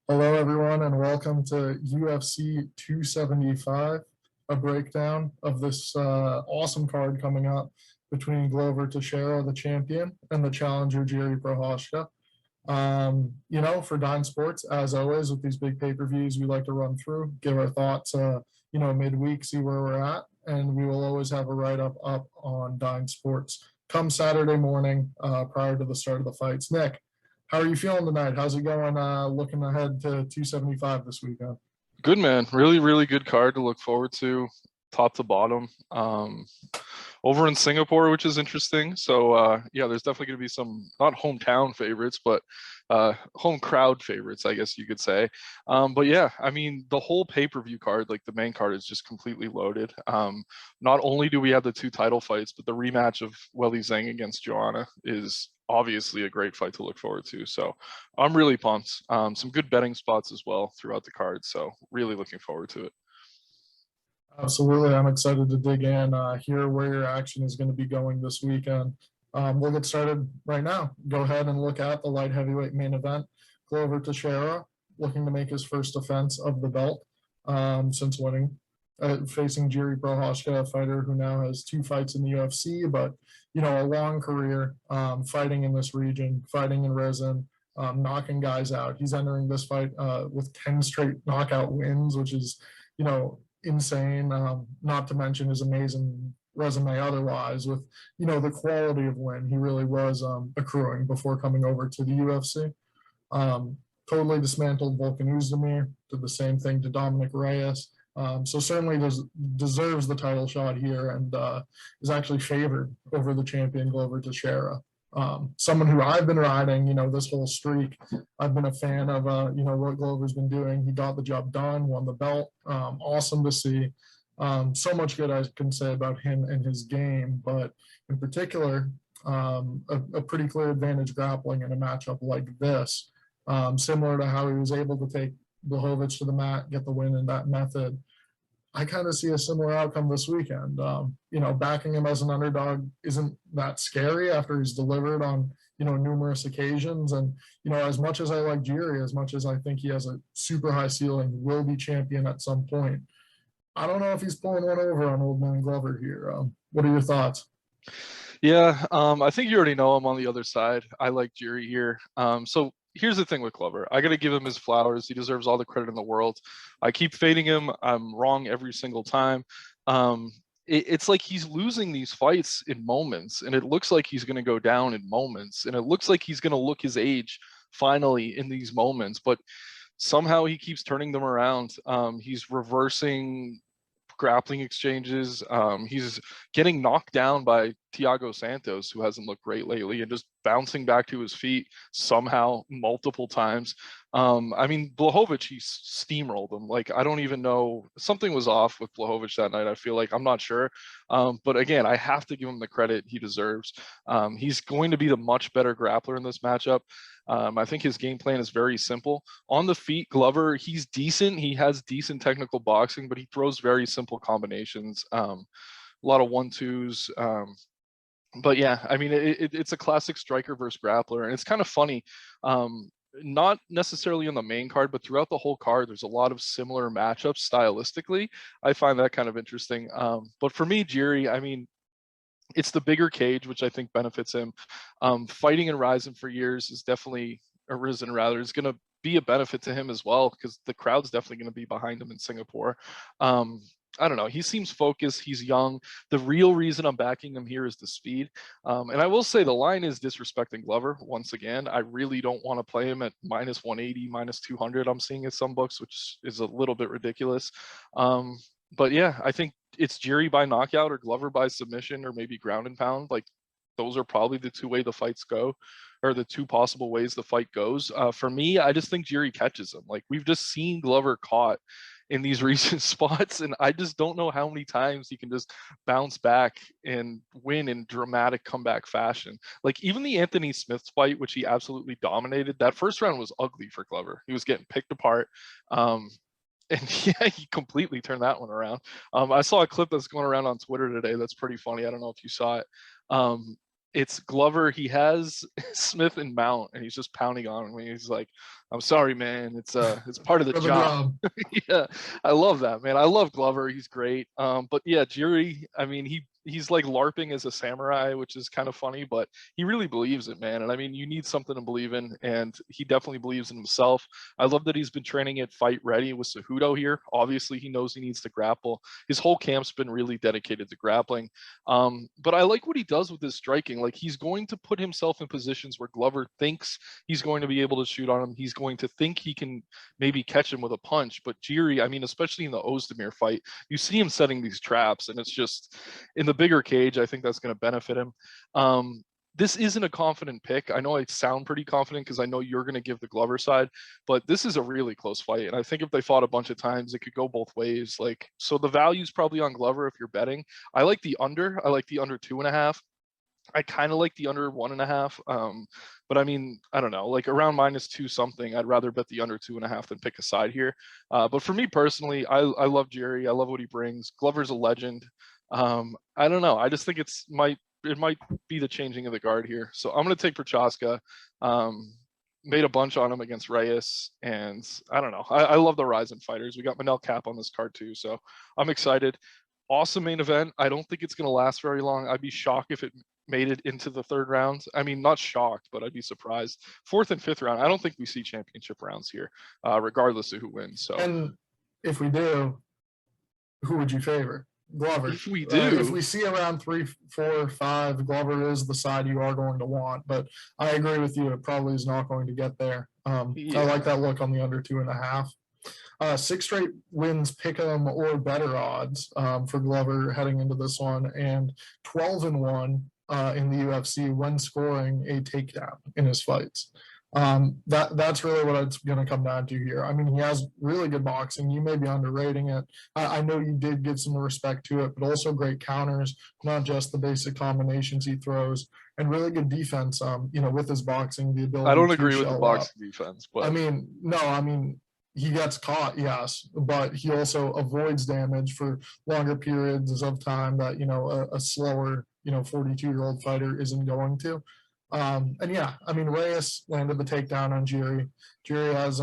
Hello, everyone, and welcome to UFC 275, a breakdown of this awesome card coming up between Glover Teixeira, the champion, and the challenger, Jiri Prochazka. For Dine Sports, as always, with these big pay-per-views, we like to run through, give our thoughts, midweek, see where we're at, and we will always have a write-up up on Dine Sports come Saturday morning prior to the start of the fights. Nick, how are you feeling tonight? How's it going looking ahead to 275 this weekend? Good, man. Really, really good card to look forward to, top to bottom. Over in Singapore, which is interesting. So yeah, there's definitely going to be some not hometown favorites, but home crowd favorites, I guess you could say. But yeah, I mean, the whole pay-per-view card, like the main card, is just completely loaded. Not only do we have the two title fights, but the rematch of Weili Zhang against Joanna is obviously a great fight to look forward to. So I'm really pumped. Some good betting spots as well throughout the card. So really looking forward to it. Absolutely. I'm excited to dig in, hear where your action is going to be going this weekend. We'll get started right now. Go ahead and look at the light heavyweight main event. Glover Teixeira looking to make his first defense of the belt since winning, facing Jiri Prochazka, a fighter who now has two fights in the UFC, but a long career fighting in this region, fighting in Rizin, knocking guys out. He's entering this fight with 10 straight knockout wins, which is, insane. Not to mention his amazing resume otherwise, with the quality of win he really was accruing before coming over to the UFC. Totally dismantled Volkan Oezdemir, did the same thing to Dominic Reyes. So certainly deserves the title shot here, and is actually favored over the champion Glover Teixeira. Someone who I've been riding, this whole streak. I've been a fan of, what Glover's been doing. He got the job done, won the belt. Awesome to see. So much good I can say about him and his game, but in particular, a pretty clear advantage grappling in a matchup like this, similar to how he was able to take Blachowicz to the mat, get the win in that method. I kind of see a similar outcome this weekend. Backing him as an underdog isn't that scary after he's delivered on, numerous occasions. And, as much as I like Jiri, as much as I think he has a super high ceiling, will be champion at some point, I don't know if he's pulling one over on old man Glover here. What are your thoughts? Yeah, I think you already know I'm on the other side. I like Jerry here. So here's the thing with Glover. I got to give him his flowers. He deserves all the credit in the world. I keep fading him. I'm wrong every single time. It's like he's losing these fights in moments, and it looks like he's going to go down in moments, and it looks like he's going to look his age finally in these moments. But somehow he keeps turning them around. He's reversing grappling exchanges. He's getting knocked down by Thiago Santos, who hasn't looked great lately, and just bouncing back to his feet somehow multiple times. I mean, Blachowicz, he steamrolled him. Like, I don't even know. Something was off with Blachowicz that night, I feel like. I'm not sure. But again, I have to give him the credit he deserves. He's going to be the much better grappler in this matchup. I think his game plan is very simple. On the feet, Glover, he's decent. He has decent technical boxing, but he throws very simple combinations. A lot of 1-2s. But yeah, I mean, it's a classic striker versus grappler, and it's kind of funny. Not necessarily on the main card, but throughout the whole card, there's a lot of similar matchups stylistically. I find that kind of interesting. But for me, Jiri, I mean, it's the bigger cage, which I think benefits him. Fighting and rising for years is definitely arisen rather is going to be a benefit to him as well, because the crowd's definitely going to be behind him in Singapore. I don't know. He seems focused. He's young. The real reason I'm backing him here is the speed. And I will say the line is disrespecting Glover once again. I really don't want to play him at minus 180, minus 200. I'm seeing in some books, which is a little bit ridiculous. But yeah, I think it's Jiri by knockout or Glover by submission or maybe ground and pound. Like, those are probably the two way the fights go, or the two possible ways the fight goes. For me, I just think Jiri catches him. Like, we've just seen Glover caught in these recent spots, and I just don't know how many times he can just bounce back and win in dramatic comeback fashion. Like, even the Anthony Smith fight, which he absolutely dominated, that first round was ugly for Glover. He was getting picked apart. And yeah, he completely turned that one around. I saw a clip that's going around on Twitter today that's pretty funny. I don't know if you saw it. it's Glover. He has Smith and Mount, and he's just pounding on him. He's like, "I'm sorry, man. It's part of the For the job." job. Yeah, I love that, man. I love Glover. He's great. But yeah, Jiri, I mean, he's like LARPing as a samurai, which is kind of funny, but he really believes it, man. And I mean, you need something to believe in, and he definitely believes in himself. I love that he's been training at Fight Ready with Cejudo here. Obviously, he knows he needs to grapple. His whole camp's been really dedicated to grappling. But I like what he does with his striking. Like, he's going to put himself in positions where Glover thinks he's going to be able to shoot on him. He's going to think he can maybe catch him with a punch. But Jiri, I mean, especially in the Ozdemir fight, you see him setting these traps, and it's just in the bigger cage. I think that's going to benefit him. This isn't a confident pick. I know I sound pretty confident because I know you're going to give the Glover side, but this is a really close fight. And I think if they fought a bunch of times, it could go both ways. Like, so the value's probably on Glover if you're betting. I like the under. I like the under 2.5. I kind of like the under 1.5. But I mean, I don't know, like around -2 something, I'd rather bet the under 2.5 than pick a side here. But for me personally, I love Jerry. I love what he brings. Glover's a legend. I don't know. I just think it might be the changing of the guard here. So I'm going to take Prochaska. Made a bunch on him against Reyes, and I don't know. I love the Ryzen fighters. We got Manel Cap on this card too, so I'm excited. Awesome main event. I don't think it's going to last very long. I'd be shocked if it made it into the third round. I mean, not shocked, but I'd be surprised. Fourth and fifth round, I don't think we see championship rounds here, regardless of who wins. So, And if we do, who would you favor? Glover. if we do, if we see around 3, 4, 5, Glover is the side you are going to want. But I agree with you; it probably is not going to get there. yeah. I like that look on the under 2.5. 6 straight wins, pick 'em or better odds for Glover heading into this one, and 12-1 in the UFC when scoring a takedown in his fights. That's really what it's going to come down to here. I mean, he has really good boxing. You may be underrating it. I know you did give some respect to it, but also great counters, not just the basic combinations he throws, and really good defense. With his boxing, the ability. I don't to agree with the show boxing up. defense, but I mean, he gets caught, yes, but he also avoids damage for longer periods of time that, a slower, 42-year-old fighter isn't going to. And yeah, I mean, Reyes landed the takedown on Jiri. Jiri has,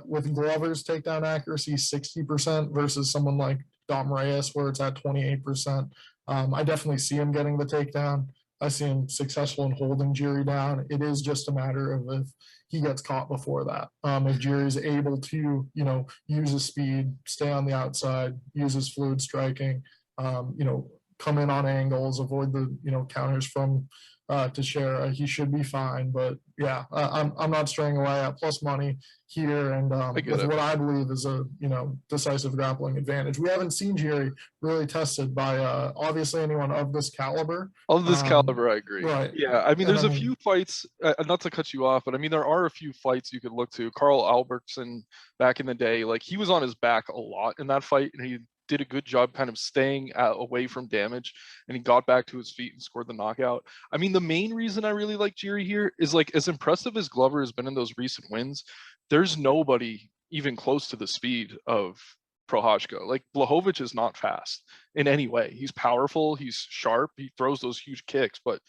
with Glover's takedown accuracy, 60% versus someone like Dom Reyes, where it's at 28%. I definitely see him getting the takedown. I see him successful in holding Jiri down. It is just a matter of if he gets caught before that. If Jiri is able to, use his speed, stay on the outside, use his fluid striking, come in on angles, avoid the, counters from Teixeira, he should be fine. But yeah, I'm not straying away at plus money here, and with what I believe is a decisive grappling advantage. We haven't seen Jiri really tested by obviously anyone of this caliber. Of this caliber, I agree. Right. Yeah, I mean, there's And a few fights. Not to cut you off, but I mean, there are a few fights you could look to. Carl Albertson back in the day, like he was on his back a lot in that fight, and he did a good job kind of staying away from damage, and he got back to his feet and scored the knockout. I mean, the main reason I really like Jiri here is, like, as impressive as Glover has been in those recent wins, there's nobody even close to the speed of Prochazka. Like, Blachowicz is not fast in any way. He's powerful, he's sharp, he throws those huge kicks, but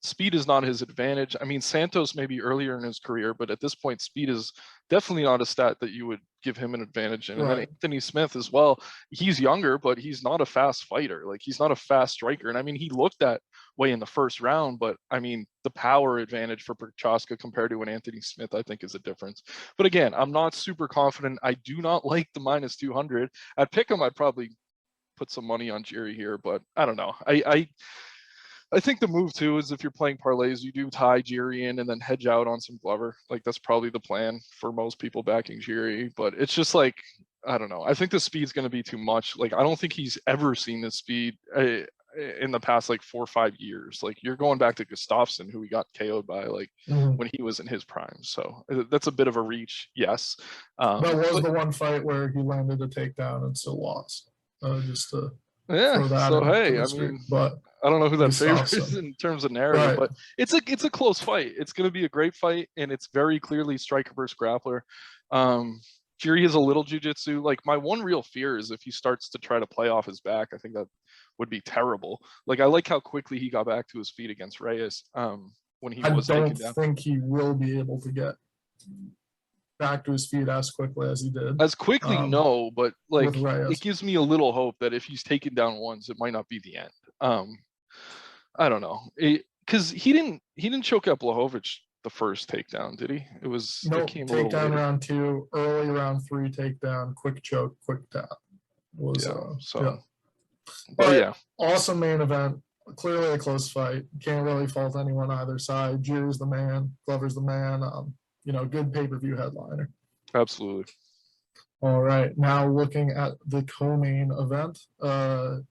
speed is not his advantage. I mean, Santos maybe earlier in his career, but at this point, speed is definitely not a stat that you would give him an advantage in. And then Anthony Smith as well. He's younger, but he's not a fast fighter. Like, he's not a fast striker. And I mean, he looked that way in the first round, but I mean, the power advantage for Prochazka compared to an Anthony Smith, I think, is a difference. But again, I'm not super confident. I do not like the -200. At Pick'em, I'd probably put some money on Jiri here, but I don't know. I think the move too is if you're playing parlays, you do tie Jiri in and then hedge out on some Glover. Like, that's probably the plan for most people backing Jiri. But it's just like, I don't know. I think the speed's going to be too much. Like, I don't think he's ever seen this speed in the past like 4 or 5 years. Like, you're going back to Gustafsson, who he got KO'd by when he was in his prime. So that's a bit of a reach, yes. That was the one fight where he landed a takedown and still lost. Yeah. So hey, I mean, but I don't know who that favorite is in terms of narrative, but it's a close fight. It's going to be a great fight, and it's very clearly striker versus grappler. Jiri has a little jujitsu. Like my one real fear is if he starts to try to play off his back. I think that would be terrible. Like I like how quickly he got back to his feet against Reyes when he I was don't taken down. think he will be able to get back to his feet as quickly as he did. As quickly, no, but like it gives me a little hope that if he's taken down once, it might not be the end. I don't know, because he didn't choke out Blachowicz the first takedown, did he? It was no it came a little takedown later. round 2, early round 3 takedown, quick choke, quick tap. Was but yeah, awesome main event. Clearly a close fight. Can't really fault anyone either side. Jiri's the man. Glover's the man. Good pay-per-view headliner. Absolutely. All right, now looking at the co-main event, a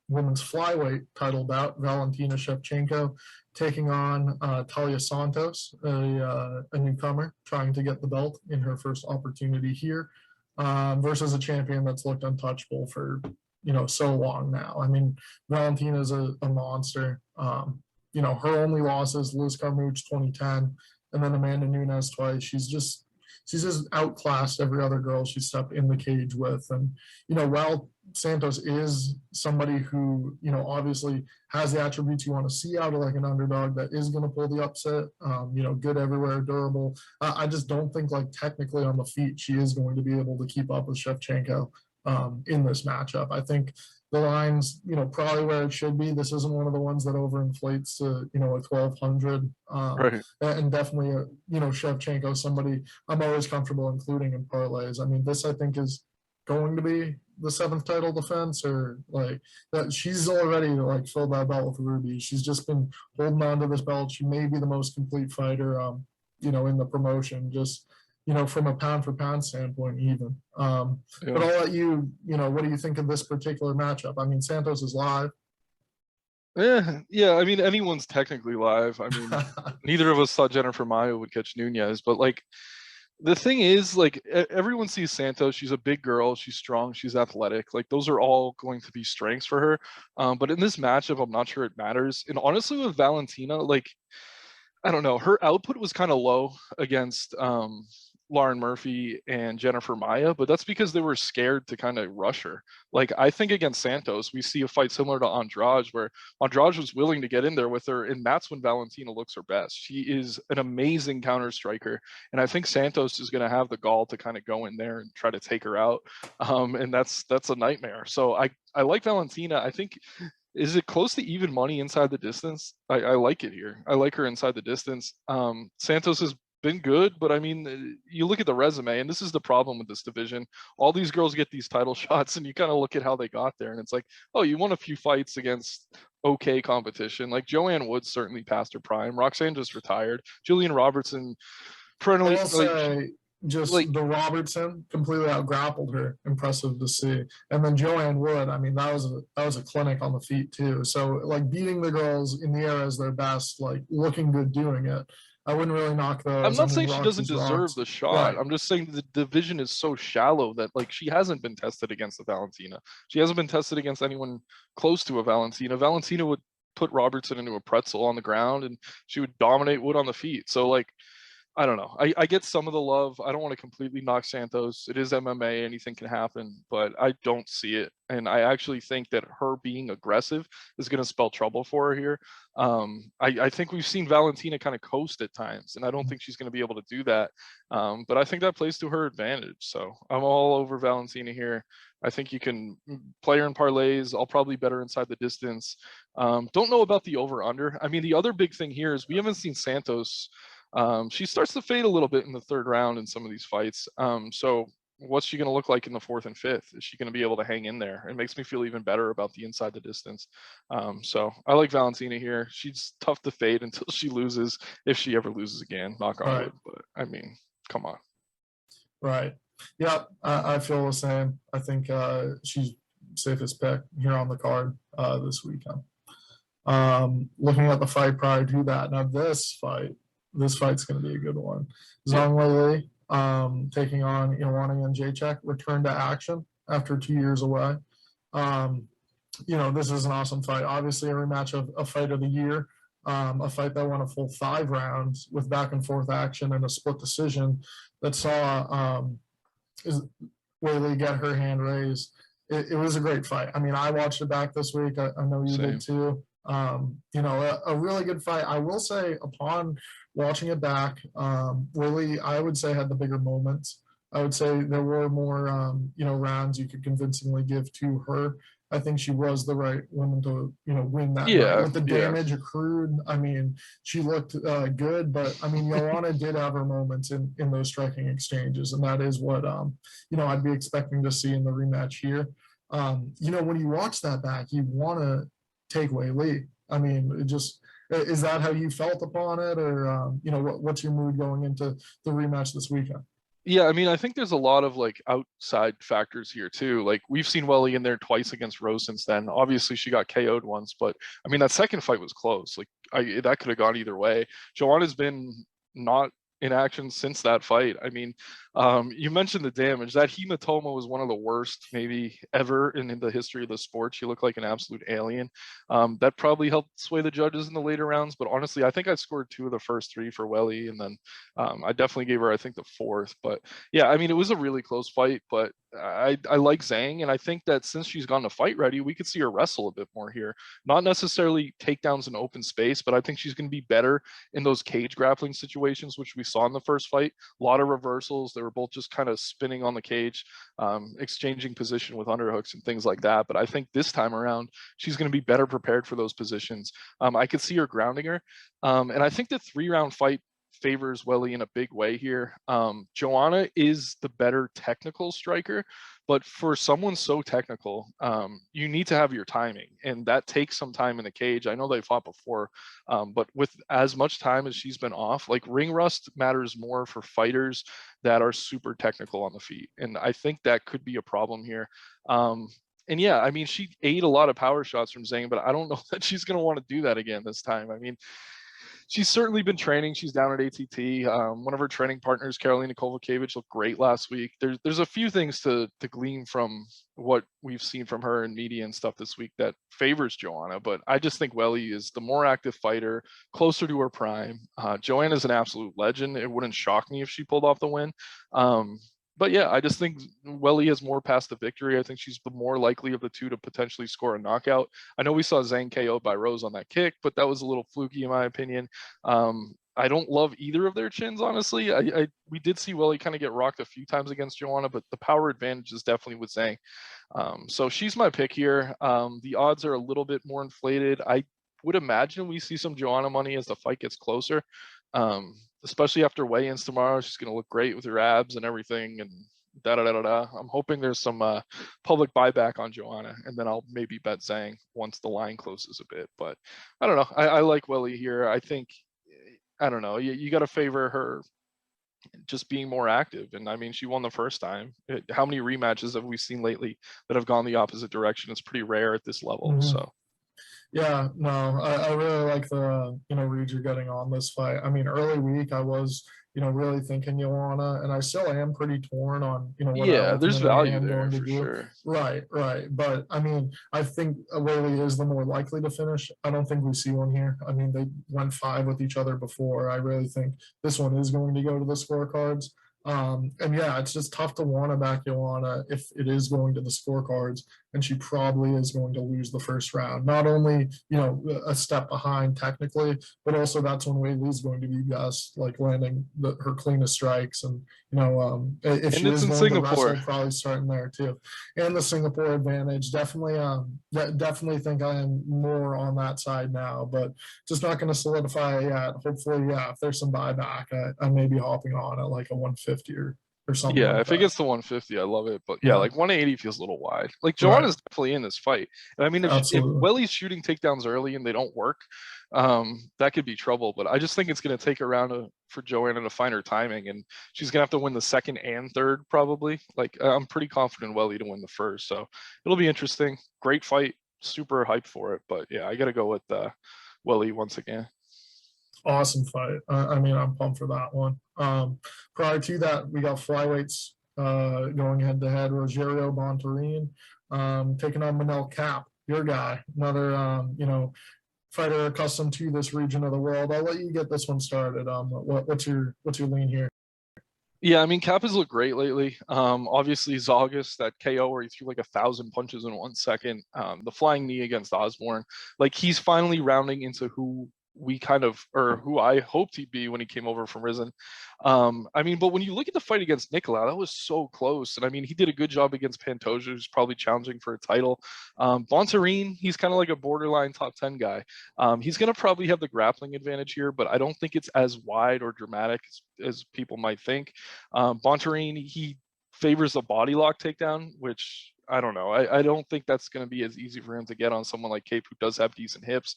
women's flyweight title bout. Valentina Shevchenko taking on Talia Santos, a newcomer trying to get the belt in her first opportunity here, versus a champion that's looked untouchable for so long now. I mean, Valentina's a monster. Her only losses: Liz Carmouche 2010, and then Amanda Nunes twice. She's just outclassed every other girl she stepped in the cage with. And while Santos is somebody who obviously has the attributes you want to see out of like an underdog that is going to pull the upset, good everywhere, durable, I just don't think like technically on the feet she is going to be able to keep up with Shevchenko in this matchup. I think the line's probably where it should be. This isn't one of the ones that overinflates to a 1200, right. and definitely Shevchenko, somebody I'm always comfortable including in parlays. I mean, this I think is going to be the 7th title defense, or like that. She's already like filled that belt with Ruby. She's just been holding on to this belt. She may be the most complete fighter in the promotion, just from a pound for pound standpoint even. But I'll let you, what do you think of this particular matchup? I mean, Santos is live. Yeah, I mean, anyone's technically live. I mean, neither of us thought Jennifer Maia would catch Nunes, but like the thing is, like everyone sees Santos. She's a big girl. She's strong. She's athletic. Like those are all going to be strengths for her. But in this matchup, I'm not sure it matters. And honestly, with Valentina, like I don't know, her output was kind of low against Lauren Murphy and Jennifer Maia, but that's because they were scared to kind of rush her. Like I think against Santos, we see a fight similar to Andrade, where Andrade was willing to get in there with her, and that's when Valentina looks her best. She is an amazing counter striker, and I think Santos is going to have the gall to kind of go in there and try to take her out, and that's a nightmare. So I like Valentina. I think. Is it close to even money inside the distance? I like it here. I like her inside the distance. Santos has been good, but I mean, you look at the resume, and this is the problem with this division. All these girls get these title shots, and you kind of look at how they got there, and it's like, oh, you won a few fights against okay competition. Like Joanne Woods certainly passed her prime. Roxanne just retired. Julian Robertson, perennially. The Robertson completely outgrappled her. Impressive to see. And then Joanne Wood, I mean, that was a clinic on the feet too. So like beating the girls in the air as their best, like looking good doing it. I wouldn't really knock those. I'm not saying she doesn't deserve the shot. Right. I'm just saying the division is so shallow that like she hasn't been tested against a Valentina. She hasn't been tested against anyone close to a Valentina. Valentina would put Robertson into a pretzel on the ground, and she would dominate Wood on the feet. So like, I don't know. I get some of the love. I don't want to completely knock Santos. It is MMA. Anything can happen, but I don't see it. And I actually think that her being aggressive is going to spell trouble for her here. I think we've seen Valentina kind of coast at times, and I don't think she's going to be able to do that. But I think that plays to her advantage. So I'm all over Valentina here. I think you can play her in parlays. I'll probably bet her inside the distance. Don't know about the over-under. I mean, the other big thing here is we haven't seen Santos. She starts to fade a little bit in the 3rd round in some of these fights. So what's she going to look like in the 4th and 5th? Is she going to be able to hang in there? It makes me feel even better about the inside the distance. So I like Valentina here. She's tough to fade until she loses, if she ever loses again, knock on wood. But I mean, come on. Right. Yeah, I feel the same. I think she's safest pick here on the card this weekend. Looking at the fight prior to that, now this fight's going to be a good one. Zhang Weili taking on Ioana and Jacek, return to action after 2 years away. This is an awesome fight. Obviously, a rematch of a fight of the year, a fight that went a full 5 rounds with back and forth action and a split decision that saw is Whaley get her hand raised. It was a great fight. I mean, I watched it back this week. I know you Same. did too. You know, a really good fight. I will say, upon watching it back, Whaley, I would say, had the bigger moments. I would say there were more, you know, rounds you could convincingly give to her. I think she was the right woman to, you know, win that night. Yeah, With the yeah. damage accrued, I mean, she looked good, but I mean, Joanna did have her moments in those striking exchanges, and that is what you know, I'd be expecting to see in the rematch here. You know, when you watch that back, you want to take away Lee. I mean, it just is that how you felt upon it, or you know, what's your mood going into the rematch this weekend? Yeah, I mean, I think there's a lot of like outside factors here too. Like we've seen Welly in there twice against Rose since then. Obviously, she got KO'd once, but I mean that second fight was close. Like that could have gone either way. Joanna's been not in action since that fight. I mean, you mentioned the damage. That hematoma was one of the worst maybe ever in the history of the sport. She looked like an absolute alien. That probably helped sway the judges in the later rounds. But honestly, I think I scored 2 of the first 3 for Welly, and then I definitely gave her, I think, the 4th. But yeah, I mean, it was a really close fight, but I like Zhang, and I think that since she's gone to fight ready, we could see her wrestle a bit more here. Not necessarily takedowns in open space, but I think she's going to be better in those cage grappling situations, which we saw in the first fight. A lot of reversals. They were both just kind of spinning on the cage, exchanging position with underhooks and things like that. But I think this time around, she's going to be better prepared for those positions. I could see her grounding her. And I think the 3-round fight favors Welly in a big way here. Joanna is the better technical striker, but for someone so technical, you need to have your timing, and that takes some time in the cage. I know they fought before, but with as much time as she's been off, like ring rust matters more for fighters that are super technical on the feet, and I think that could be a problem here. And yeah, I mean, she ate a lot of power shots from Zhang, but I don't know that she's going to want to do that again this time. I mean, she's certainly been training. She's down at ATT. One of her training partners, Karolina Kovacevic, looked great last week. There's a few things to glean from what we've seen from her in media and stuff this week that favors Joanna, but I just think Welly is the more active fighter, closer to her prime. Joanna's an absolute legend. It wouldn't shock me if she pulled off the win. But yeah, I just think Welly has more past the victory. I think she's the more likely of the two to potentially score a knockout. I know we saw Zhang KO by Rose on that kick, but that was a little fluky in my opinion. I don't love either of their chins, honestly. We did see Welly kind of get rocked a few times against Joanna, but the power advantage is definitely with Zhang. So she's my pick here. The odds are a little bit more inflated. I would imagine we see some Joanna money as the fight gets closer. Especially after weigh-ins tomorrow, she's going to look great with her abs and everything, and da-da-da-da-da. I'm hoping there's some public buyback on Joanna, and then I'll maybe bet Zhang once the line closes a bit. But I don't know. I like Welly here. I think, I don't know, you got to favor her just being more active. And I mean, she won the first time. How many rematches have we seen lately that have gone the opposite direction? It's pretty rare at this level. Mm-hmm. So Yeah, no, I really like the, you know, read you're getting on this fight. I mean, early week I was, you know, really thinking Joanna, and I still am pretty torn on, you know, what I yeah, there's ultimately value am there going to for do. sure. Right, right. But I mean, I think Whaley is the more likely to finish. I don't think we see one here. I mean, they went 5 with each other before. I really think this one is going to go to the scorecards. And yeah, it's just tough to want to back Joanna if it is going to the scorecards, and she probably is going to lose the first round. Not only, you know, a step behind technically, but also that's when Whaley's going to be best, like landing her cleanest strikes. And, you know, if And she it's is in going to wrestle, Singapore. probably starting there too. And the Singapore advantage, definitely, definitely think I am more on that side now, but just not going to solidify it yet. Hopefully, yeah, if there's some buyback, I may be hopping on at like a 150 or something Yeah, like if it that. gets to 150, I love it. But yeah, Yeah, like 180 feels a little wide. Like right. Joanna's definitely in this fight. And I mean, if Absolutely. Welly's shooting takedowns early and they don't work, that could be trouble. But I just think it's going to take a round for Joanna to find her timing, and she's going to have to win the second and third probably. Like I'm pretty confident Welly to win the first, so it'll be interesting. Great fight, super hyped for it. But yeah, I got to go with Welly once again. Awesome fight. I mean, I'm pumped for that one. Prior to that, we got flyweights going head to head. Rogerio Monterey taking on Manel Cap, your guy, another you know, fighter accustomed to this region of the world. I'll let you get this one started. What's your lean here? Yeah, I mean, Cap has looked great lately. Obviously Zalgas, that KO where he threw like 1,000 punches in 1 second. The flying knee against Osborne, like he's finally rounding into who we kind of, or who I hoped he'd be when he came over from Risen. I mean, but when you look at the fight against Nicolau, that was so close. And I mean, he did a good job against Pantoja, who's probably challenging for a title. Bontarine, he's kind of like a borderline top 10 guy. He's going to probably have the grappling advantage here, but I don't think it's as wide or dramatic as people might think. Bontarine, he favors the body lock takedown, which I don't know. I don't think that's going to be as easy for him to get on someone like Cape, who does have decent hips.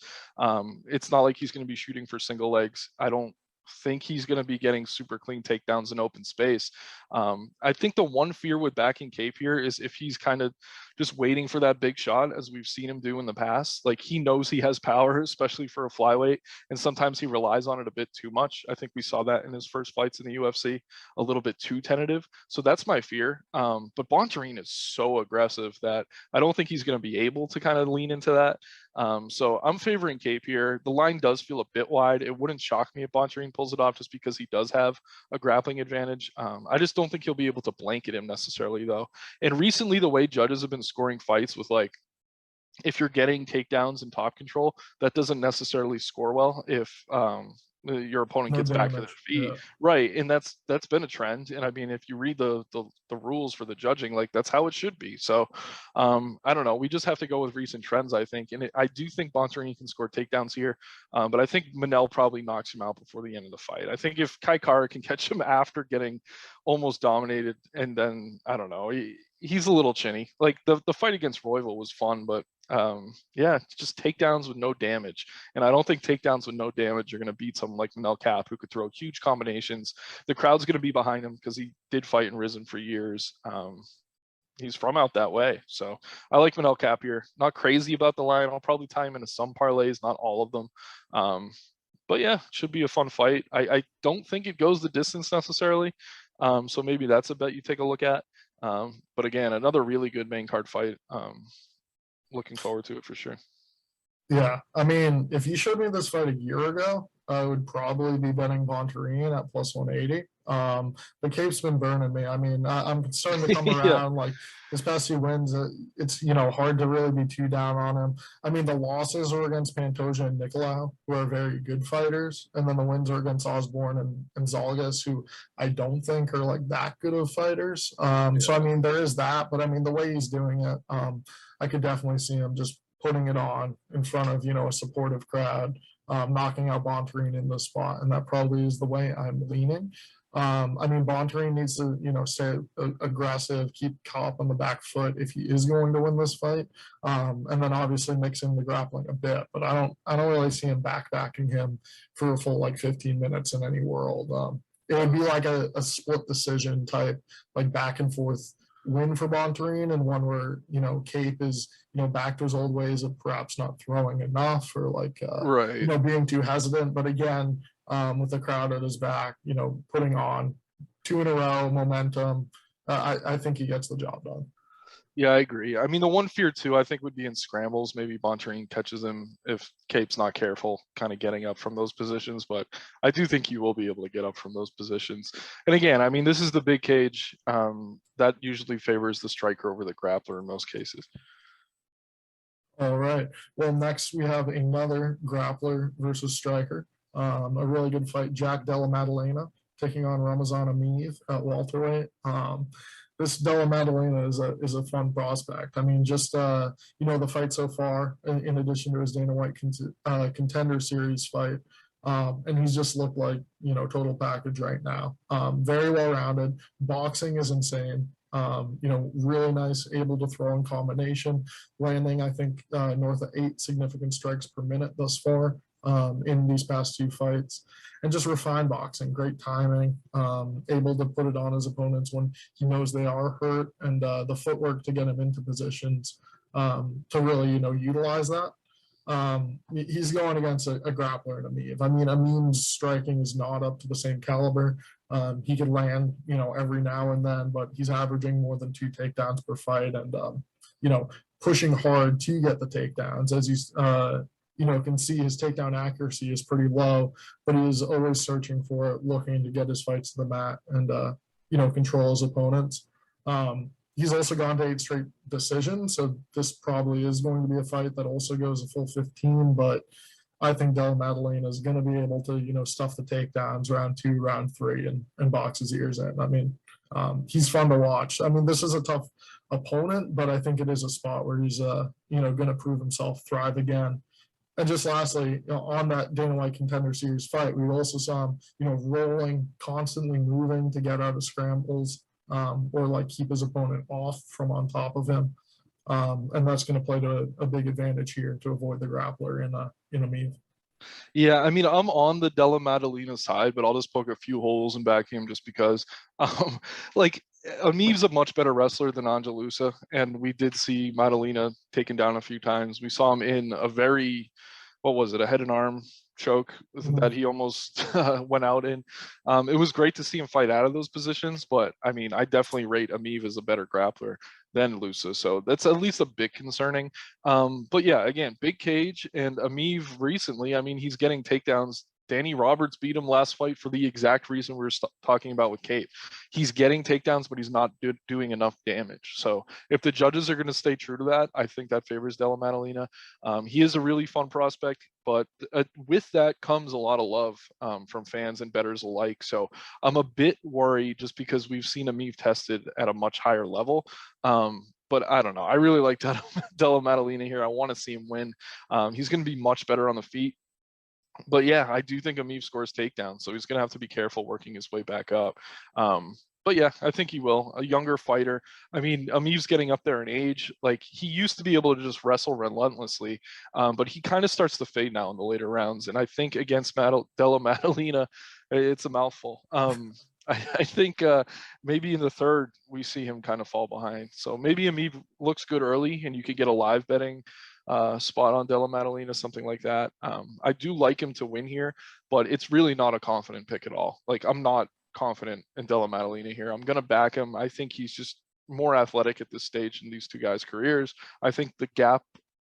It's not like he's going to be shooting for single legs. I don't think he's going to be getting super clean takedowns in open space. I think the one fear with backing Cape here is if he's kind of just waiting for that big shot, as we've seen him do in the past. Like he knows he has power, especially for a flyweight, and sometimes he relies on it a bit too much. I think we saw that in his first fights in the UFC, a little bit too tentative. So that's my fear. But Bontarine is so aggressive that I don't think he's going to be able to kind of lean into that. So I'm favoring Cape here. The line does feel a bit wide. It wouldn't shock me if Bontarine pulls it off just because he does have a grappling advantage. I just don't think he'll be able to blanket him necessarily, though. And recently, the way judges have been scoring fights with, like, if you're getting takedowns and top control, that doesn't necessarily score well if your opponent No gets back to their damage. feet, Yeah. right? And that's been a trend. And I mean, if you read the rules for the judging, like that's how it should be. So I don't know. We just have to go with recent trends, I think. And I do think Bontarine can score takedowns here, but I think Manel probably knocks him out before the end of the fight. I think if Kai Kara can catch him after getting almost dominated, and then I don't know, he's a little chinny. Like the fight against Royval was fun, but yeah, just takedowns with no damage. And I don't think takedowns with no damage are going to beat someone like Manel Cap, who could throw huge combinations. The crowd's going to be behind him because he did fight in Risen for years. He's from out that way. So I like Manel Cap here. Not crazy about the line. I'll probably tie him into some parlays, not all of them. But yeah, should be a fun fight. I don't think it goes the distance necessarily. So maybe that's a bet you take a look at. But again, another really good main card fight. Looking forward to it for sure. Yeah, I mean, if you showed me this fight a year ago, I would probably be betting Bontarine at plus 180. But Cape's been burning me. I mean, I'm starting to come Yeah, around. Like his past few wins, it's hard to really be too down on him. I mean, the losses were against Pantoja and Nicolau, who are very good fighters, and then the wins are against Osborne and Zalgas, who I don't think are like that good of fighters. So I yeah. mean, there is that, but I mean, the way he's doing it, I could definitely see him just putting it on in front of a supportive crowd, knocking out Bontarine in the spot, and that probably is the way I'm leaning. I mean, Bontarine needs to stay aggressive, keep Cop on the back foot if he is going to win this fight, and then obviously mix in the grappling a bit. But I don't really see him backbacking him for a full like 15 minutes in any world. It would be like a split decision type, like back and forth win for Bontarine, and one where Cape is back to his old ways of perhaps not throwing enough, or like Right. being too hesitant. But again, with the crowd at his back, putting on two in a row, momentum, I think he gets the job done. Yeah, I agree. I mean, the one fear too, I think, would be in scrambles. Maybe Bontarine catches him if Cape's not careful, kind of getting up from those positions. But I do think he will be able to get up from those positions. And again, I mean, this is the big cage. That usually favors the striker over the grappler in most cases. All right. Well, next we have another grappler versus striker. A really good fight. Jack Della Madalena taking on Ramazan Ameev at welterweight. This Della Madalena is a fun prospect. I mean, just the fight so far, in addition to his Dana White Contender Series fight, and he's just looked like total package right now. Very well rounded. Boxing is insane. Really nice, able to throw in combination, landing I think north of 8 significant strikes per minute thus far in these past 2 fights, and just refined boxing, great timing, able to put it on his opponents when he knows they are hurt, and the footwork to get him into positions to really utilize that. He's going against a grappler in Ameev. I mean, Ameev's striking is not up to the same caliber. He could land, every now and then, but he's averaging more than 2 takedowns per fight, and pushing hard to get the takedowns. As you can see, his takedown accuracy is pretty low, but he is always searching for it, looking to get his fights to the mat, and control his opponents. He's also gone to 8 straight decisions, so this probably is going to be a fight that also goes a full 15. But I think Della Madalena is going to be able to, stuff the takedowns round 2, round 3, and box his ears in. I mean, he's fun to watch. I mean, this is a tough opponent, but I think it is a spot where he's, going to prove himself, thrive again. And just lastly, on that Dana White Contender Series fight, we also saw him, rolling, constantly moving to get out of scrambles, or like keep his opponent off from on top of him. And that's going to play to a big advantage here to avoid the grappler in a move. Yeah, I mean, I'm on the Della Madalena side, but I'll just poke a few holes and back him just because, like, Amiv's a much better wrestler than Angelusa, and we did see Madalena taken down a few times. We saw him in a very, what was it, a head and arm choke that he almost went out in. It was great to see him fight out of those positions, but I mean, I definitely rate Amiv as a better grappler than Lusa, so that's at least a bit concerning. But yeah, again, big cage, and Amiv recently, I mean, he's getting takedowns. Danny Roberts beat him last fight for the exact reason we were talking about with Kate. He's getting takedowns, but he's not doing enough damage. So if the judges are going to stay true to that, I think that favors Della Madalena. He is a really fun prospect, but with that comes a lot of love from fans and bettors alike. So I'm a bit worried just because we've seen Amiv tested at a much higher level. But I don't know. I really like Della Madalena here. I want to see him win. He's going to be much better on the feet. But yeah, I do think Amiv scores takedowns, so he's going to have to be careful working his way back up. But yeah, I think he will. A younger fighter. I mean, Amiv's getting up there in age. Like, he used to be able to just wrestle relentlessly, but he kind of starts to fade now in the later rounds. And I think against Della Madalena, it's a mouthful. I think maybe in the third we see him kind of fall behind. So maybe Amiv looks good early, and you could get a live betting spot on Della Madalena, something like that. I do like him to win here, but it's really not a confident pick at all. Like, I'm not confident in Della Madalena here. I'm going to back him. I think he's just more athletic at this stage in these two guys' careers. I think the gap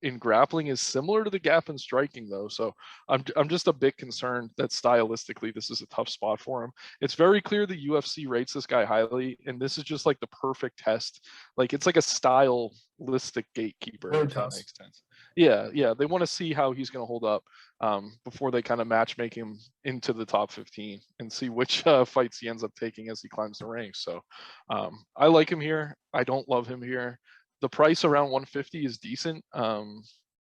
in grappling is similar to the gap in striking, though. So I'm just a bit concerned that stylistically this is a tough spot for him. It's very clear the UFC rates this guy highly, and this is just like the perfect test. Like, it's like a stylistic gatekeeper, if that makes sense. Yeah. They want to see how he's going to hold up before they kind of matchmake him into the top 15 and see which fights he ends up taking as he climbs the ranks. So I like him here. I don't love him here. The price around 150 is decent,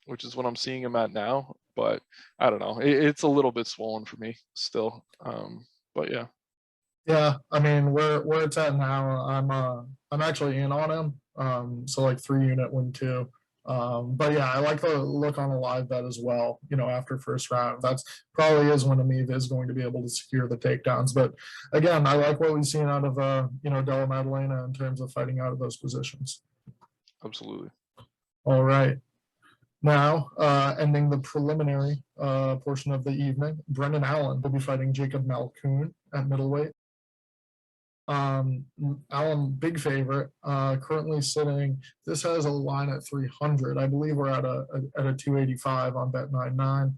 which is what I'm seeing him at now. But I don't know. It's a little bit swollen for me still. But yeah. Yeah, I mean, where it's at now, I'm actually in on him. So like 3-unit win too. But yeah, I like the look on a live bet as well. After first round, that's probably is when Amiv is going to be able to secure the takedowns. But again, I like what we've seen out of Della Madalena in terms of fighting out of those positions. Absolutely. All right. Now, ending the preliminary portion of the evening, Brendan Allen will be fighting Jacob Malkoun at middleweight. Allen, big favorite, currently sitting. This has a line at 300. I believe we're at a 285 on Bet99.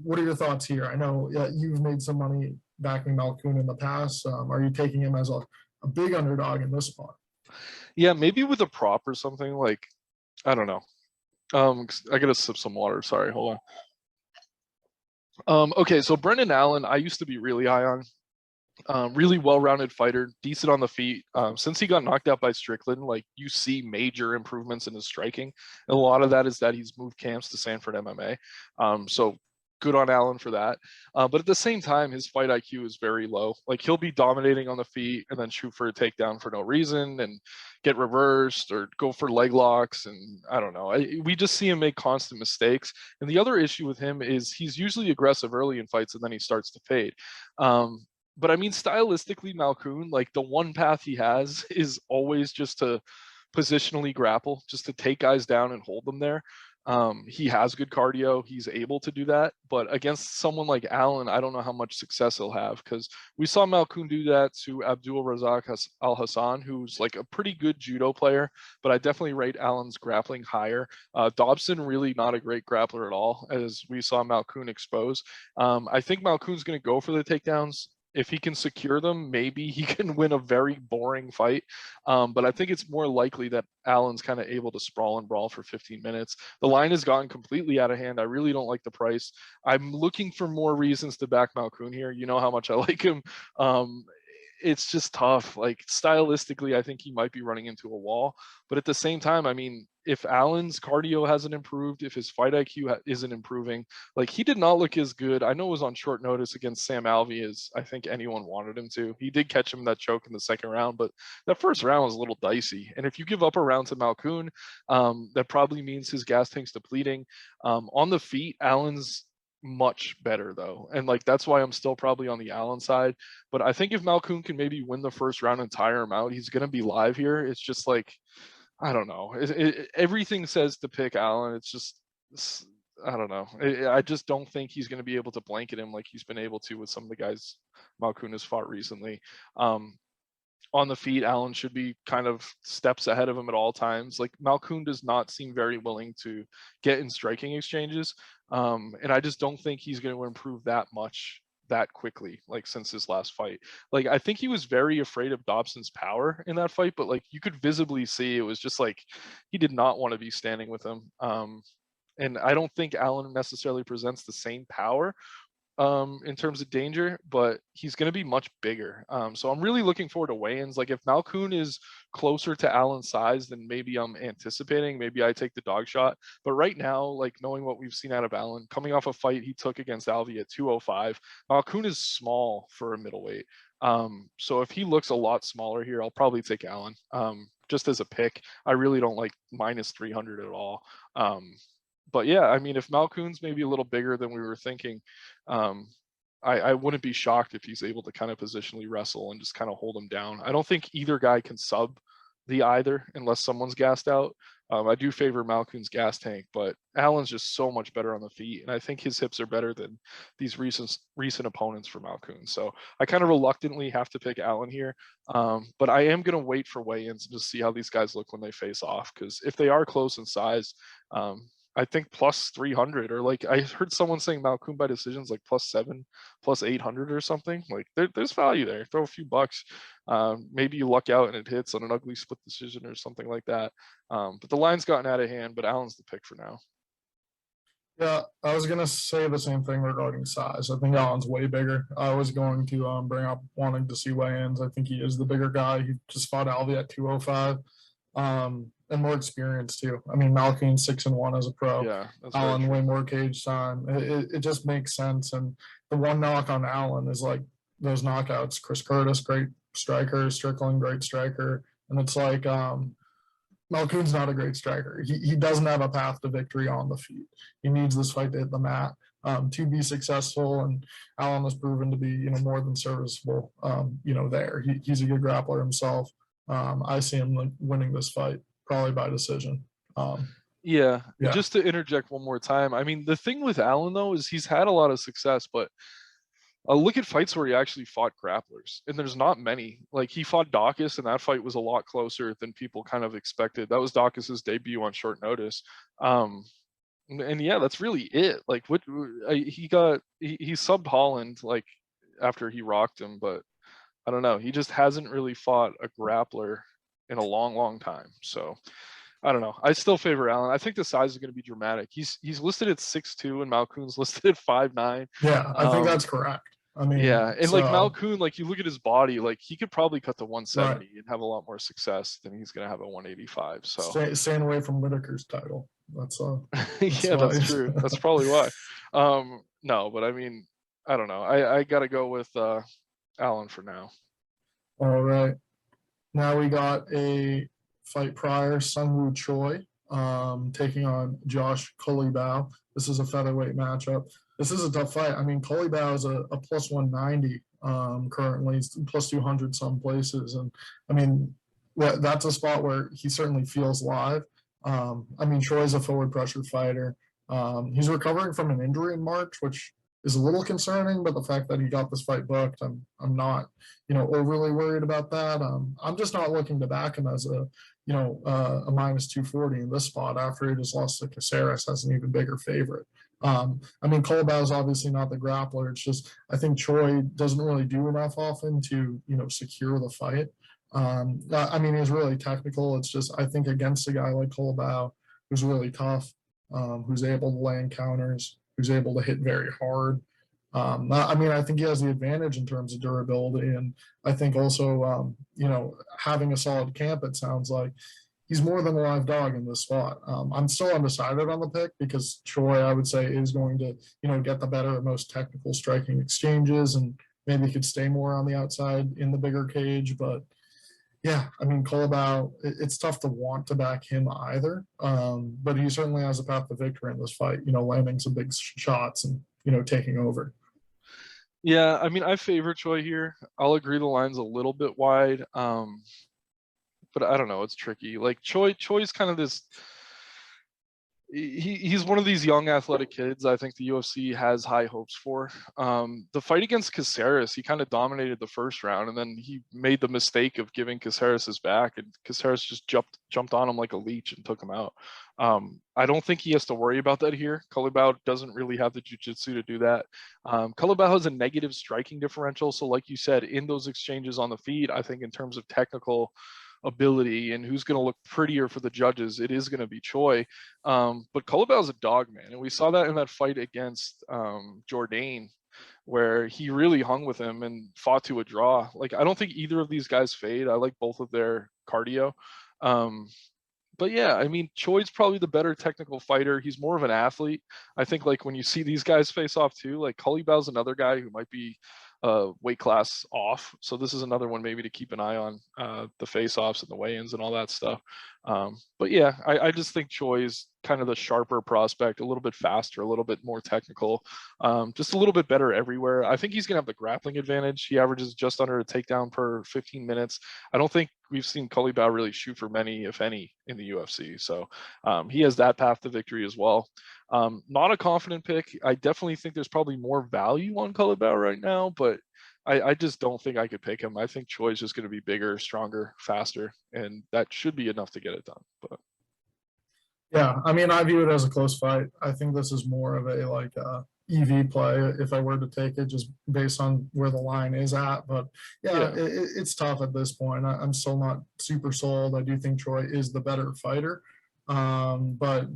What are your thoughts here? I know you've made some money backing Malkoun in the past. Are you taking him as a big underdog in this spot? Yeah, maybe with a prop or something. Like, I don't know. I gotta sip some water. Sorry, hold on. Okay, so Brendan Allen, I used to be really high on. Really well-rounded fighter, decent on the feet. Since he got knocked out by Strickland, like, you see major improvements in his striking. And a lot of that is that he's moved camps to Sanford MMA. So good on Allen for that. But at the same time, his fight IQ is very low. Like, he'll be dominating on the feet and then shoot for a takedown for no reason and get reversed or go for leg locks. And I don't know. We just see him make constant mistakes. And the other issue with him is he's usually aggressive early in fights and then he starts to fade. But I mean, stylistically, Malkoun, like, the one path he has is always just to positionally grapple, just to take guys down and hold them there. He has good cardio. He's able to do that. But against someone like Allen, I don't know how much success he'll have, because we saw Malkoun do that to Abdul Razak Al Hassan, who's like a pretty good judo player. But I definitely rate Allen's grappling higher. Dobson, really not a great grappler at all, as we saw Malkoun expose. I think Malkoun's going to go for the takedowns. If he can secure them, maybe he can win a very boring fight. But I think it's more likely that Allen's kind of able to sprawl and brawl for 15 minutes. The line has gotten completely out of hand. I really don't like the price. I'm looking for more reasons to back Malkoun here. You know how much I like him. It's just tough. Like stylistically, I think he might be running into a wall. But at the same time, I mean, if Allen's cardio hasn't improved, if his fight IQ isn't improving, like he did not look as good. I know it was on short notice against Sam Alvey as I think anyone wanted him to. He did catch him that choke in the second round, but that first round was a little dicey. And if you give up a round to Malkoun, that probably means his gas tank's depleting. On the feet, Allen's much better though, and like that's why I'm still probably on the Allen side. But I think if Malkoun can maybe win the first round and tire him out, he's gonna be live here. It's just like, I don't know. Everything says to pick Allen. It's just, I don't know. I just don't think he's going to be able to blanket him like he's been able to with some of the guys Malkoun has fought recently. On the feet, Allen should be kind of steps ahead of him at all times. Like Malkoun does not seem very willing to get in striking exchanges. And I just don't think he's going to improve that much that quickly, like since his last fight. Like I think he was very afraid of Dobson's power in that fight, but like you could visibly see it was just like he did not want to be standing with him. And I don't think Allen necessarily presents the same power in terms of danger, but he's going to be much bigger. So I'm really looking forward to weigh-ins. Like if Malkoun is closer to Allen's size than maybe I'm anticipating, maybe I take the dog shot. But right now, like knowing what we've seen out of Allen, coming off a fight he took against Alvey at 205, Malkoun is small for a middleweight. So if he looks a lot smaller here, I'll probably take Allen. Just as a pick, I really don't like minus 300 at all. But yeah, I mean, if Malkoun's maybe a little bigger than we were thinking, I wouldn't be shocked if he's able to kind of positionally wrestle and just kind of hold him down. I don't think either guy can sub the either unless someone's gassed out. I do favor Malkoun's gas tank, but Allen's just so much better on the feet, and I think his hips are better than these recent opponents for Malkoun. So I kind of reluctantly have to pick Allen here, but I am going to wait for weigh-ins and just see how these guys look when they face off, because if they are close in size, I think plus 300, or like I heard someone saying Malkoun by decisions like +7, plus 800 or something. Like there's value there. Throw a few bucks. Maybe you luck out and it hits on an ugly split decision or something like that. But the line's gotten out of hand, but Allen's the pick for now. Yeah, I was gonna say the same thing regarding size. I think Allen's way bigger. I was going to bring up wanting to see weigh-ins. I think he is the bigger guy. He just fought Alvey at 205. And more experience too. I mean, Malkoun 6-1 as a pro. Yeah, Allen way more cage time. It just makes sense. And the one knock on Allen is like those knockouts. Chris Curtis, great striker. Strickland, great striker. And it's like Malkoun's not a great striker. He doesn't have a path to victory on the feet. He needs this fight to hit the mat to be successful. And Allen has proven to be more than serviceable. There he's a good grappler himself. I see him winning this fight, probably by decision. Yeah, just to interject one more time. I mean, the thing with Allen, though, is he's had a lot of success, but look at fights where he actually fought grapplers, and there's not many. Like, he fought Dawkins, and that fight was a lot closer than people kind of expected. That was Dawkins' debut on short notice. And yeah, that's really it. Like, he subbed Holland, like, after he rocked him, but I don't know. He just hasn't really fought a grappler in a long time. So I don't know. I still favor Allen. I think the size is going to be dramatic. He's listed at 6'2", and Malkoun's listed at 5'9". Yeah, I think that's correct. I mean, yeah, and like Malkoun, like you look at his body, like he could probably cut to 170 and have a lot more success than he's going to have at 185. So staying away from Whitaker's title. That's yeah, that's true. That's probably why. No, but I mean, I don't know. I got to go with Allen for now. All right. Now we got a fight prior, Sungwoo Choi taking on Josh Culibao. This is a featherweight matchup. This is a tough fight. I mean, Culibao is a plus 190 currently, plus 200 some places. And I mean, that's a spot where he certainly feels live. I mean, Choi's a forward pressure fighter. He's recovering from an injury in March, which is a little concerning, but the fact that he got this fight booked, I'm not, overly worried about that. I'm just not looking to back him as a minus 240 in this spot after he just lost to Caceres as an even bigger favorite. I mean, Colbao is obviously not the grappler. It's just I think Choi doesn't really do enough often to secure the fight. I mean, he's really technical. It's just I think against a guy like Colbao, who's really tough, who's able to land counters, who's able to hit very hard. I mean, I think he has the advantage in terms of durability, and I think also, having a solid camp. It sounds like he's more than a live dog in this spot. I'm still undecided on the pick because Choi, I would say, is going to get the better, most technical striking exchanges, and maybe could stay more on the outside in the bigger cage. But yeah, I mean, Colabau, it's tough to want to back him either. But he certainly has a path to victory in this fight. Landing some big shots and taking over. Yeah, I mean, I favor Choi here. I'll agree the line's a little bit wide, but I don't know. It's tricky. Like Choi's kind of this. He's one of these young athletic kids I think the UFC has high hopes for. The fight against Caceres, he kind of dominated the first round, and then he made the mistake of giving Caceres his back, and Caceres just jumped on him like a leech and took him out. I don't think he has to worry about that here. Culibao doesn't really have the jiu-jitsu to do that. Culibao has a negative striking differential, so like you said, in those exchanges on the feet, I think in terms of technical ability and who's going to look prettier for the judges, it is going to be Choi. But Culibau's a dog, man, and we saw that in that fight against Jourdain, where he really hung with him and fought to a draw. Like, I don't think either of these guys fade. I like both of their cardio. But yeah, I mean, Choi's probably the better technical fighter. He's more of an athlete. I think like when you see these guys face off too, like Culibao's another guy who might be weight class off. So this is another one maybe to keep an eye on, the face-offs and the weigh-ins and all that stuff. But yeah, I just think Choi is kind of the sharper prospect, a little bit faster, a little bit more technical, just a little bit better everywhere. I think he's going to have the grappling advantage. He averages just under a takedown per 15 minutes. I don't think we've seen Culibao really shoot for many, if any, in the UFC. So he has that path to victory as well. Not a confident pick. I definitely think there's probably more value on Culibao right now, but I just don't think I could pick him. I think Choi is just going to be bigger, stronger, faster, and that should be enough to get it done. But Yeah, I mean, I view it as a close fight. I think this is more of a EV play if I were to take it, just based on where the line is at. But yeah, yeah, it's tough at this point. I'm still not super sold. I do think Troy is the better fighter. But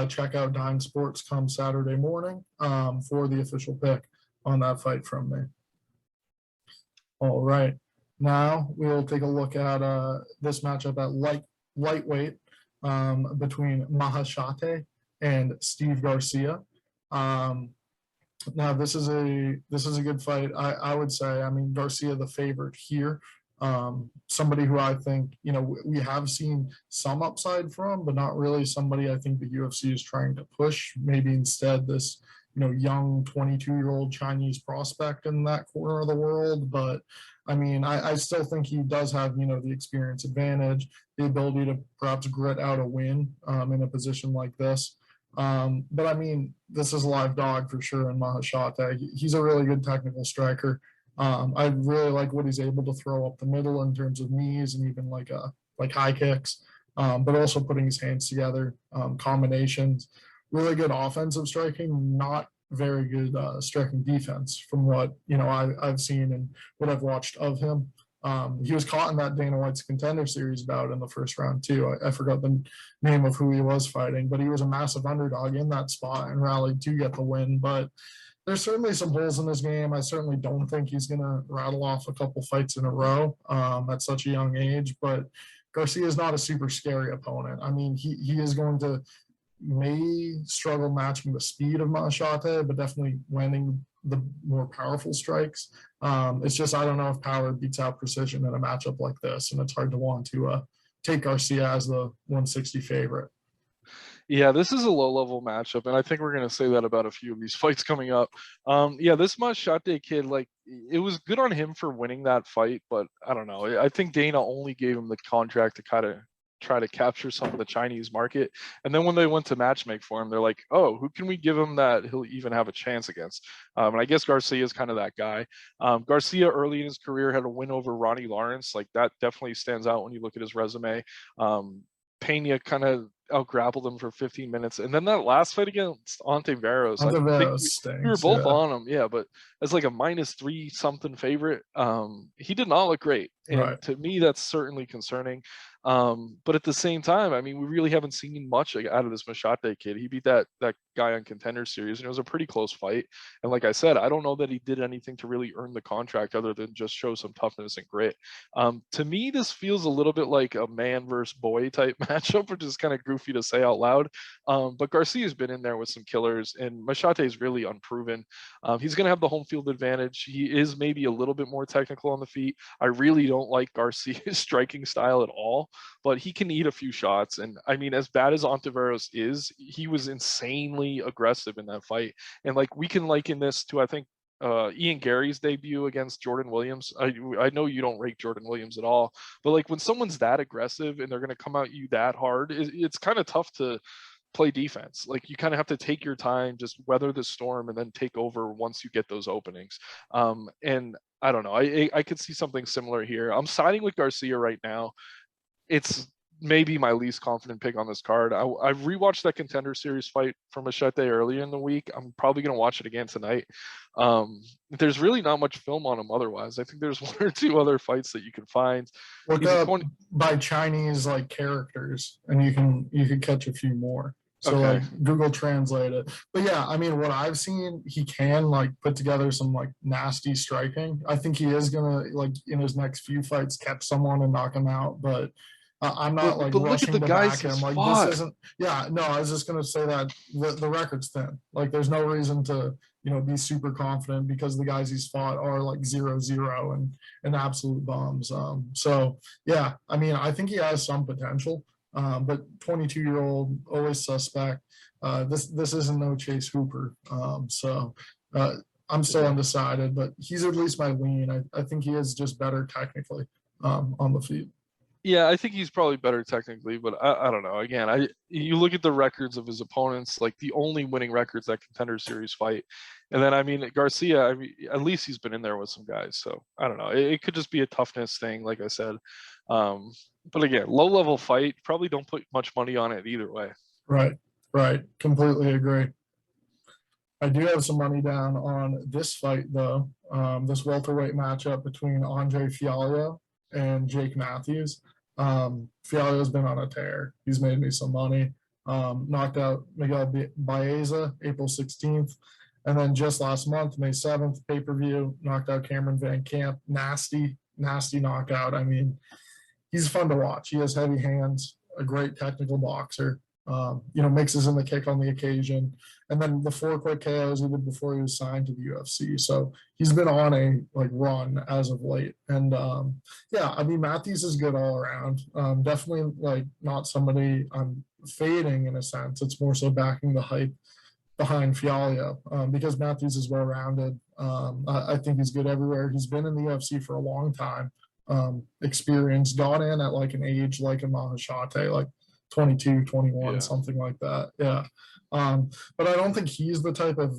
check out Dime Sports come Saturday morning for the official pick on that fight from me. All right. Now we'll take a look at this matchup at lightweight between Mahashate and Steve Garcia. Now this is a good fight. I would say. I mean, Garcia the favorite here. Somebody who I think we have seen some upside from, but not really somebody I think the UFC is trying to push. Maybe instead this young 22-year-old Chinese prospect in that corner of the world. But I mean, I still think he does have the experience advantage, the ability to perhaps grit out a win in a position like this. But I mean, this is a live dog for sure in Mahashate. He's a really good technical striker. I really like what he's able to throw up the middle in terms of knees and even like high kicks, but also putting his hands together, combinations. Really good offensive striking, not very good striking defense from what I've seen and what I've watched of him. He was caught in that Dana White's Contender Series bout in the first round too. I forgot the name of who he was fighting, but he was a massive underdog in that spot and rallied to get the win. But there's certainly some holes in this game. I certainly don't think he's going to rattle off a couple fights in a row at such a young age. But Garcia is not a super scary opponent. I mean, he is going to may struggle matching the speed of Machate, but definitely landing the more powerful strikes. It's just I don't know if power beats out precision in a matchup like this, and it's hard to want to take Garcia as the 160 favorite. yeah, this is a low-level matchup, and I think we're going to say that about a few of these fights coming up. Yeah, this Machate kid, like, it was good on him for winning that fight, but I don't know. I think Dana only gave him the contract to kind of try to capture some of the Chinese market. And then when they went to matchmake for him, they're like, oh, who can we give him that he'll even have a chance against? And I guess Garcia is kind of that guy. Garcia early in his career had a win over Ronnie Lawrence. Like, that definitely stands out when you look at his resume. Pena kind of out grappled him for 15 minutes. And then that last fight against Ontiveros, I think Ontiveros we were stinks, both yeah. on him, yeah, but as like a -3 something favorite, he did not look great. And Right. to me, that's certainly concerning. But at the same time, I mean, we really haven't seen much out of this Machate kid. He beat that guy on Contender Series, and it was a pretty close fight. And like I said, I don't know that he did anything to really earn the contract other than just show some toughness and grit. To me, this feels a little bit like a man versus boy type matchup, which is kind of goofy to say out loud. But Garcia's been in there with some killers, and Machate is really unproven. He's going to have the home field advantage. He is maybe a little bit more technical on the feet. I really don't like Garcia's striking style at all, but he can eat a few shots. And I mean, as bad as Ontiveros is, he was insanely aggressive in that fight. And like, we can liken this to, I think, Ian Gary's debut against Jordan Williams. I know you don't rate Jordan Williams at all, but like when someone's that aggressive and they're going to come at you that hard, it's kind of tough to play defense. Like you kind of have to take your time, just weather the storm, and then take over once you get those openings. And I don't know. I could see something similar here. I'm siding with Garcia right now. It's maybe my least confident pick on this card. I rewatched that Contender Series fight from Machete earlier in the week. I'm probably going to watch it again tonight. There's really not much film on him otherwise. I think there's one or two other fights that you can find. Look He's a up 20 by Chinese like characters, and you can catch a few more. So Okay. like Google Translate it. But yeah, I mean, what I've seen, he can like put together some like nasty striking. I think he is gonna like in his next few fights catch someone and knock him out. But I'm not like But look at the rushing to guys back he's him. Like this fought. isn't. Yeah, no, I was just gonna say that the record's thin. Like there's no reason to be super confident because the guys he's fought are like 0-0 and absolute bombs. So yeah, I mean, I think he has some potential. But 22-year-old, always suspect. This isn't no Chase Hooper. So I'm still undecided, but he's at least my lean. I think he is just better technically on the feet. Yeah, I think he's probably better technically, but I don't know. Again, you look at the records of his opponents, like the only winning records that Contender Series fight, and then I mean Garcia. I mean, at least he's been in there with some guys, so I don't know. It could just be a toughness thing, like I said. But again, low level fight. Probably don't put much money on it either way. Right, right. Completely agree. I do have some money down on this fight though. This welterweight matchup between Andre Fialho and Jake Matthews. Fialho's been on a tear. He's made me some money. Knocked out Miguel Baeza April 16th. And then just last month, May 7th, pay-per-view, knocked out Cameron Van Camp. Nasty, nasty knockout. I mean, he's fun to watch. He has heavy hands, a great technical boxer. Mixes in the kick on the occasion, and then the 4 quick KOs he did before he was signed to the UFC. So he's been on a run as of late, and yeah, I mean Matthews is good all around. Definitely like not somebody I'm fading in a sense. It's more so backing the hype behind Fialho because Matthews is well rounded. I think he's good everywhere. He's been in the UFC for a long time. Experience, got in at like an age like a Mahashate, like 22, 21, Yeah. something like that. Yeah. But I don't think he's the type of,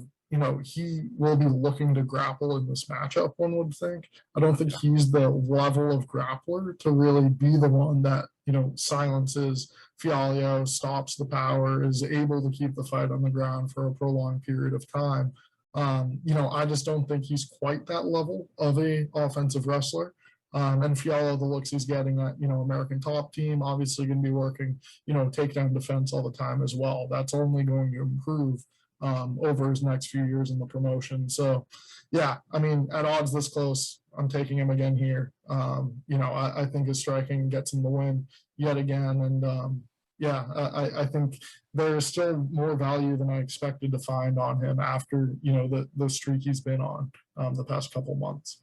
he will be looking to grapple in this matchup, one would think. I don't think he's the level of grappler to really be the one that, silences Fialho, stops the power, is able to keep the fight on the ground for a prolonged period of time. I just don't think he's quite that level of a offensive wrestler. And Fialho, the looks he's getting at, American Top Team, obviously going to be working, takedown defense all the time as well. That's only going to improve over his next few years in the promotion. So, yeah, I mean, at odds this close, I'm taking him again here. I think his striking gets him the win yet again. And yeah, I think there is still more value than I expected to find on him after, the streak he's been on the past couple months.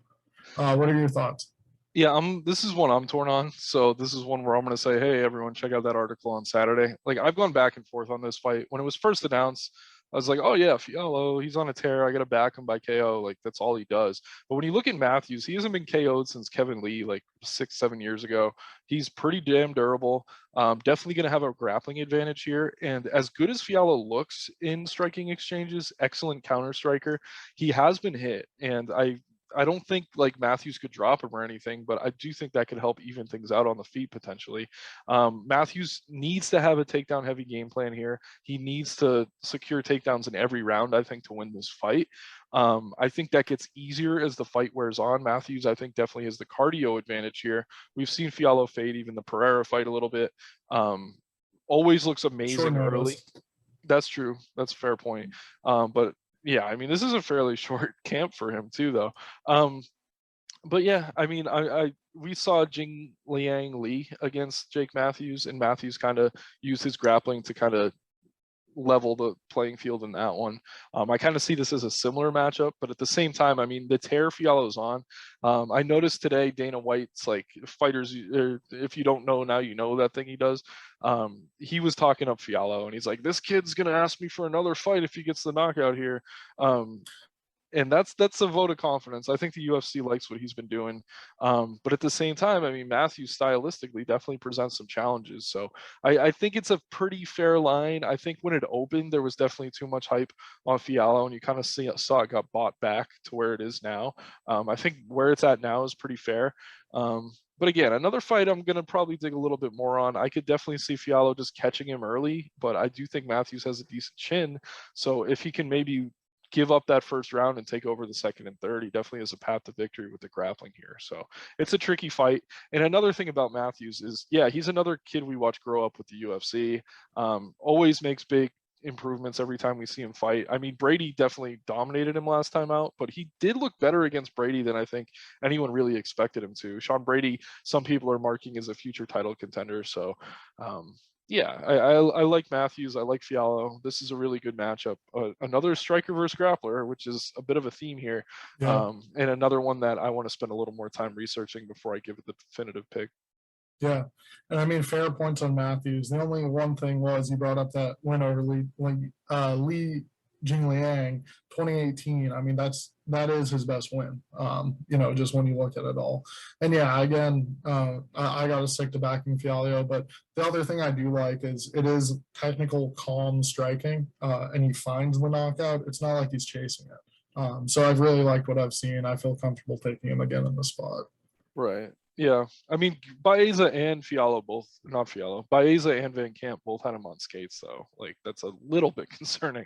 What are your thoughts? Yeah, this is one I'm torn on. So this is one where I'm going to say, hey, everyone, check out that article on Saturday. Like, I've gone back and forth on this fight. When it was first announced, I was like, oh, yeah, Fialho, he's on a tear. I got to back him by KO. Like, that's all he does. But when you look at Matthews, he hasn't been KO'd since Kevin Lee, like 6-7 years ago. He's pretty damn durable. Definitely going to have a grappling advantage here. And as good as Fialho looks in striking exchanges, excellent counter striker, he has been hit. And I don't think like Matthews could drop him or anything, but I do think that could help even things out on the feet potentially. Matthews needs to have a takedown heavy game plan here. He needs to secure takedowns in every round, I think, to win this fight. I think that gets easier as the fight wears on. Matthews, I think, definitely has the cardio advantage here. We've seen Fialho fade even the Pereira fight a little bit. Always looks Short amazing early. notice. That's true. That's a fair point. But yeah, I mean, this is a fairly short camp for him too, though. But yeah, I mean, we saw Jing Liang Lee against Jake Matthews, and Matthews kind of used his grappling to kind of level the playing field in that one. I kind of see this as a similar matchup, but at the same time, I mean, the tear Fialho's on. I noticed today Dana White's like fighters, if you don't know now, you know that thing he does. He was talking up Fialho, and he's like, "This kid's gonna ask me for another fight if he gets the knockout here." And that's a vote of confidence. I think the UFC likes what he's been doing, but at the same time, I mean, Matthews stylistically definitely presents some challenges. So I think it's a pretty fair line. I think when it opened, there was definitely too much hype on Fialho, and you kind of saw it got bought back to where it is now. I think where it's at now is pretty fair. But again, another fight I'm going to probably dig a little bit more on. I could definitely see Fialho just catching him early, but I do think Matthews has a decent chin. So if he can maybe give up that first round and take over the second and third, he definitely has a path to victory with the grappling here. So it's a tricky fight. And another thing about Matthews is, yeah, he's another kid we watch grow up with the UFC. Always makes big improvements every time we see him fight. I mean, Brady definitely dominated him last time out, but he did look better against Brady than I think anyone really expected him to. Sean Brady, some people are marking as a future title contender. So yeah, I like Matthews. I like Fialho. This is a really good matchup. Another striker versus grappler, which is a bit of a theme here, Yeah. and another one that I want to spend a little more time researching before I give it the definitive pick. Yeah, and I mean, fair points on Matthews. The only one thing was he brought up that win over Li Jingliang 2018. I mean, that is his best win. Just when you look at it all. And yeah, again, I got to stick to backing Fialho. But the other thing I do like is it is technical, calm striking, and he finds the knockout. It's not like he's chasing it. So I've really liked what I've seen. I feel comfortable taking him again in the spot. Right. Yeah. I mean, Baeza and Fialho both, not Fialho, Baeza and Van Camp both had him on skates, though. Like, that's a little bit concerning.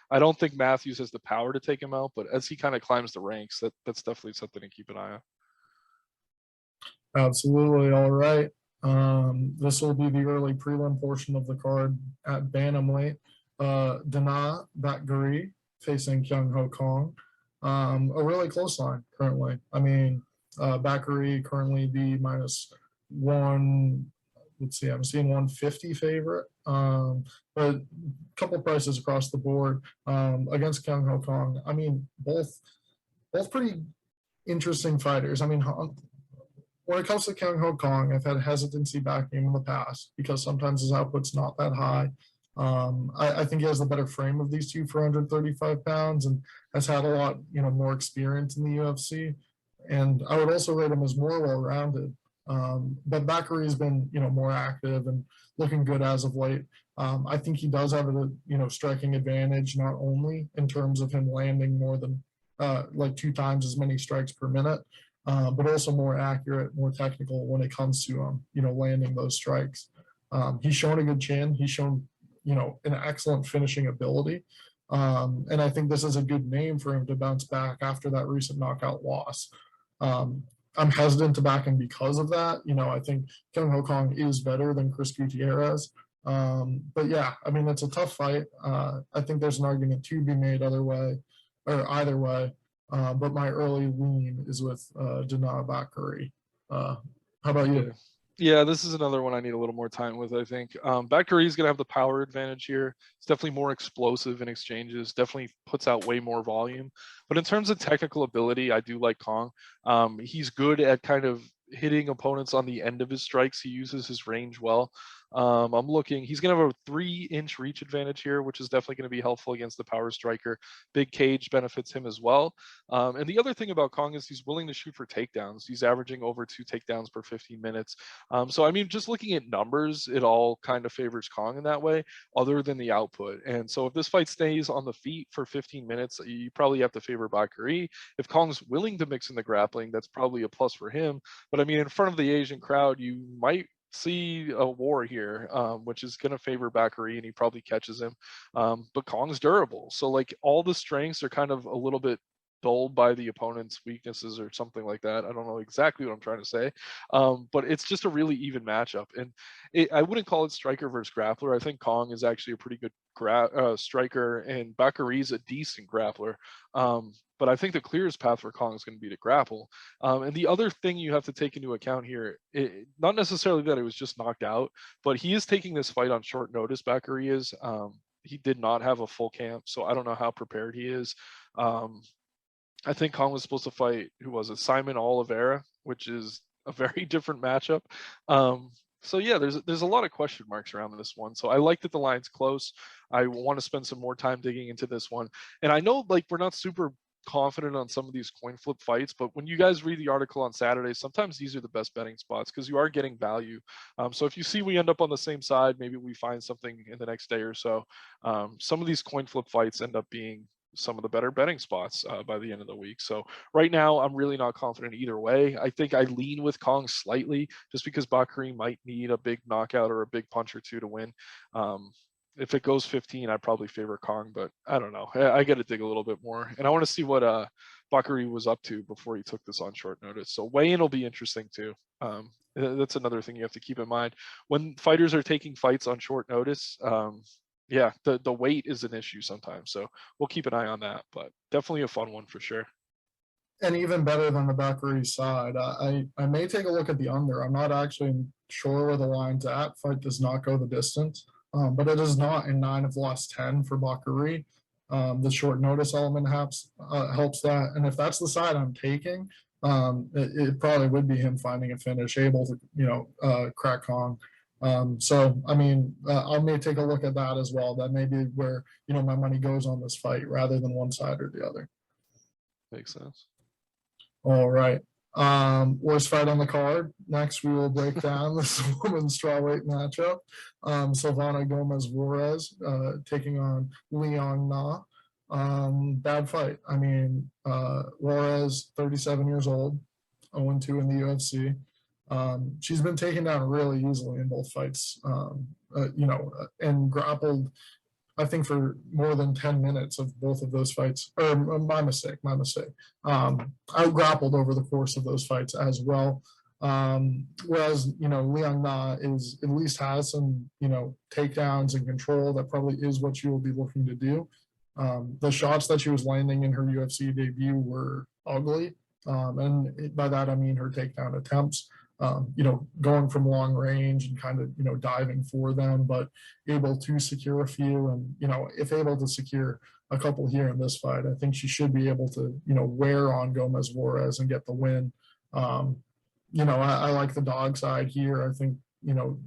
I don't think Matthews has the power to take him out, but as he kind of climbs the ranks, that's definitely something to keep an eye on. Absolutely. All right. This will be the early prelim portion of the card at bantamweight. Dana Bakgari facing Kyung-ho Kong. A really close line currently. I mean, Bakary currently the -1. Let's see, I'm seeing 150 favorite. But a couple prices across the board against Kyung-ho Kong. I mean, both pretty interesting fighters. I mean, when it comes to Kyung-ho Kong, I've had hesitancy backing him in the past because sometimes his output's not that high. I think he has the better frame of these two for 135 pounds and has had a lot, more experience in the UFC. And I would also rate him as more well-rounded. But Bakary has been, more active and looking good as of late. I think he does have a, striking advantage, not only in terms of him landing more than like 2 times as many strikes per minute, but also more accurate, more technical when it comes to, landing those strikes. He's shown a good chin. He's shown, an excellent finishing ability. And I think this is a good name for him to bounce back after that recent knockout loss. I'm hesitant to back him because of that. I think Kyung-ho Kong is better than Chris Gutierrez. But yeah, I mean, it's a tough fight. I think there's an argument to be made either way. But my early lean is with Dana Bakary. How about you? Yeah, this is another one I need a little more time with, I think. Bakary is going to have the power advantage here. It's definitely more explosive in exchanges, definitely puts out way more volume. But in terms of technical ability, I do like Kong. He's good at kind of hitting opponents on the end of his strikes. He uses his range well. I'm looking, he's going to have a 3-inch reach advantage here, which is definitely going to be helpful against the power striker. Big cage benefits him as well. And the other thing about Kong is he's willing to shoot for takedowns. He's averaging over 2 takedowns per 15 minutes. So, I mean, just looking at numbers, it all kind of favors Kong in that way, other than the output. And so if this fight stays on the feet for 15 minutes, you probably have to favor Bakary. If Kong's willing to mix in the grappling, that's probably a plus for him. But I mean, in front of the Asian crowd, you might see a war here, which is going to favor Bakary, and he probably catches him. But Kong's durable. So like all the strengths are kind of a little bit dulled by the opponent's weaknesses or something like that. I don't know exactly what I'm trying to say, but it's just a really even matchup. And I wouldn't call it striker versus grappler. I think Kong is actually a pretty good striker, and Bakary's a decent grappler. But I think the clearest path for Kong is going to be to grapple. And the other thing you have to take into account here, not necessarily that he was just knocked out, but he is taking this fight on short notice. Bakary is. He did not have a full camp, so I don't know how prepared he is. I think Kong was supposed to fight, who was it, Simon Oliveira, which is a very different matchup. So yeah, there's a lot of question marks around this one. So I like that the line's close. I want to spend some more time digging into this one. And I know like we're not super confident on some of these coin flip fights, but when you guys read the article on Saturday, sometimes these are the best betting spots because you are getting value. So if you see we end up on the same side, maybe we find something in the next day or so. Some of these coin flip fights end up being some of the better betting spots by the end of the week. So right now, I'm really not confident either way. I think I lean with Kong slightly just because Bakary might need a big knockout or a big punch or two to win. If it goes 15, I'd probably favor Kong, but I don't know. I got to dig a little bit more. And I want to see what Bakary was up to before he took this on short notice. So weigh-in will be interesting too. That's another thing you have to keep in mind. When fighters are taking fights on short notice, yeah, the weight is an issue sometimes. So we'll keep an eye on that, but definitely a fun one for sure. And even better than the Bakary side, I may take a look at the under. I'm not actually sure where the line's at. Fight does not go the distance, but it is not in 9 of the last 10 for Bakary. The short notice element helps that. And if that's the side I'm taking, it probably would be him finding a finish, able to, crack Kong. So, I mean, I may take a look at that as well. That may be where, my money goes on this fight rather than one side or the other. Makes sense. All right. Worst fight on the card. Next, we will break down this women's strawweight matchup. Silvana Gomez Juarez taking on Liang Na. Bad fight. I mean, Juarez, 37 years old, 0-2 in the UFC. She's been taken down really easily in both fights, and grappled, I think, for more than 10 minutes of both of those fights. Or my mistake. Out grappled over the course of those fights as well. Whereas, Liang Na is at least has some, takedowns and control. That probably is what you will be looking to do. The shots that she was landing in her UFC debut were ugly. And by that, I mean her takedown attempts. Going from long range and kind of, diving for them, but able to secure a few. And, if able to secure a couple here in this fight, I think she should be able to, wear on Gomez Juarez and get the win. I like the dog side here. I think,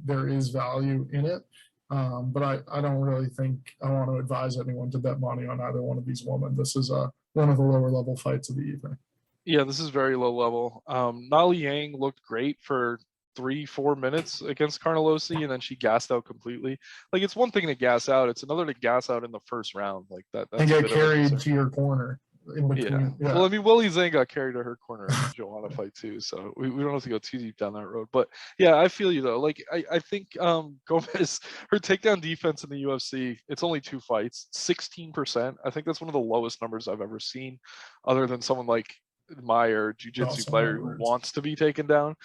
there is value in it. But I don't really think I want to advise anyone to bet money on either one of these women. This is one of the lower level fights of the evening. Yeah, this is very low level. Nali Yang looked great for 3-4 minutes against Carnelosi, and then she gassed out completely. Like, it's one thing to gas out, it's another to gas out in the first round. Like that's and get carried to your corner in between. Yeah. Well, I mean, Willie Zhang got carried to her corner in the Joanna fight too, so we don't have to go too deep down that road. But yeah, I feel you though. Like I think Gomez, her takedown defense in the UFC, it's only 2 fights, 16%. I think that's one of the lowest numbers I've ever seen, other than someone like Meyer, jiu-jitsu player who wants to be taken down.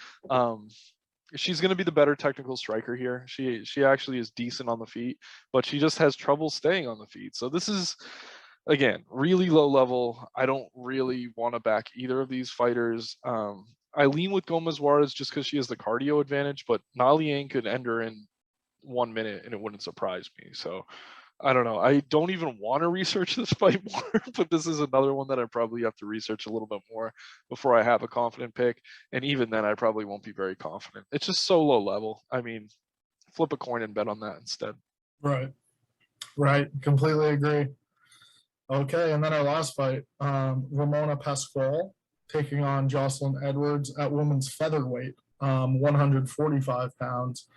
She's going to be the better technical striker here. She actually is decent on the feet, but she just has trouble staying on the feet. So this is, again, really low level. I don't really want to back either of these fighters. I lean with Gomez Juarez just because she has the cardio advantage, but Nali Yang could end her in 1 minute and it wouldn't surprise me. So I don't know. I don't even want to research this fight more, but this is another one that I probably have to research a little bit more before I have a confident pick. And even then, I probably won't be very confident. It's just so low level. I mean, flip a coin and bet on that instead. Right. Completely agree. Okay, and then our last fight, Ramona Pascual taking on Jocelyn Edwards at women's featherweight, 145 pounds.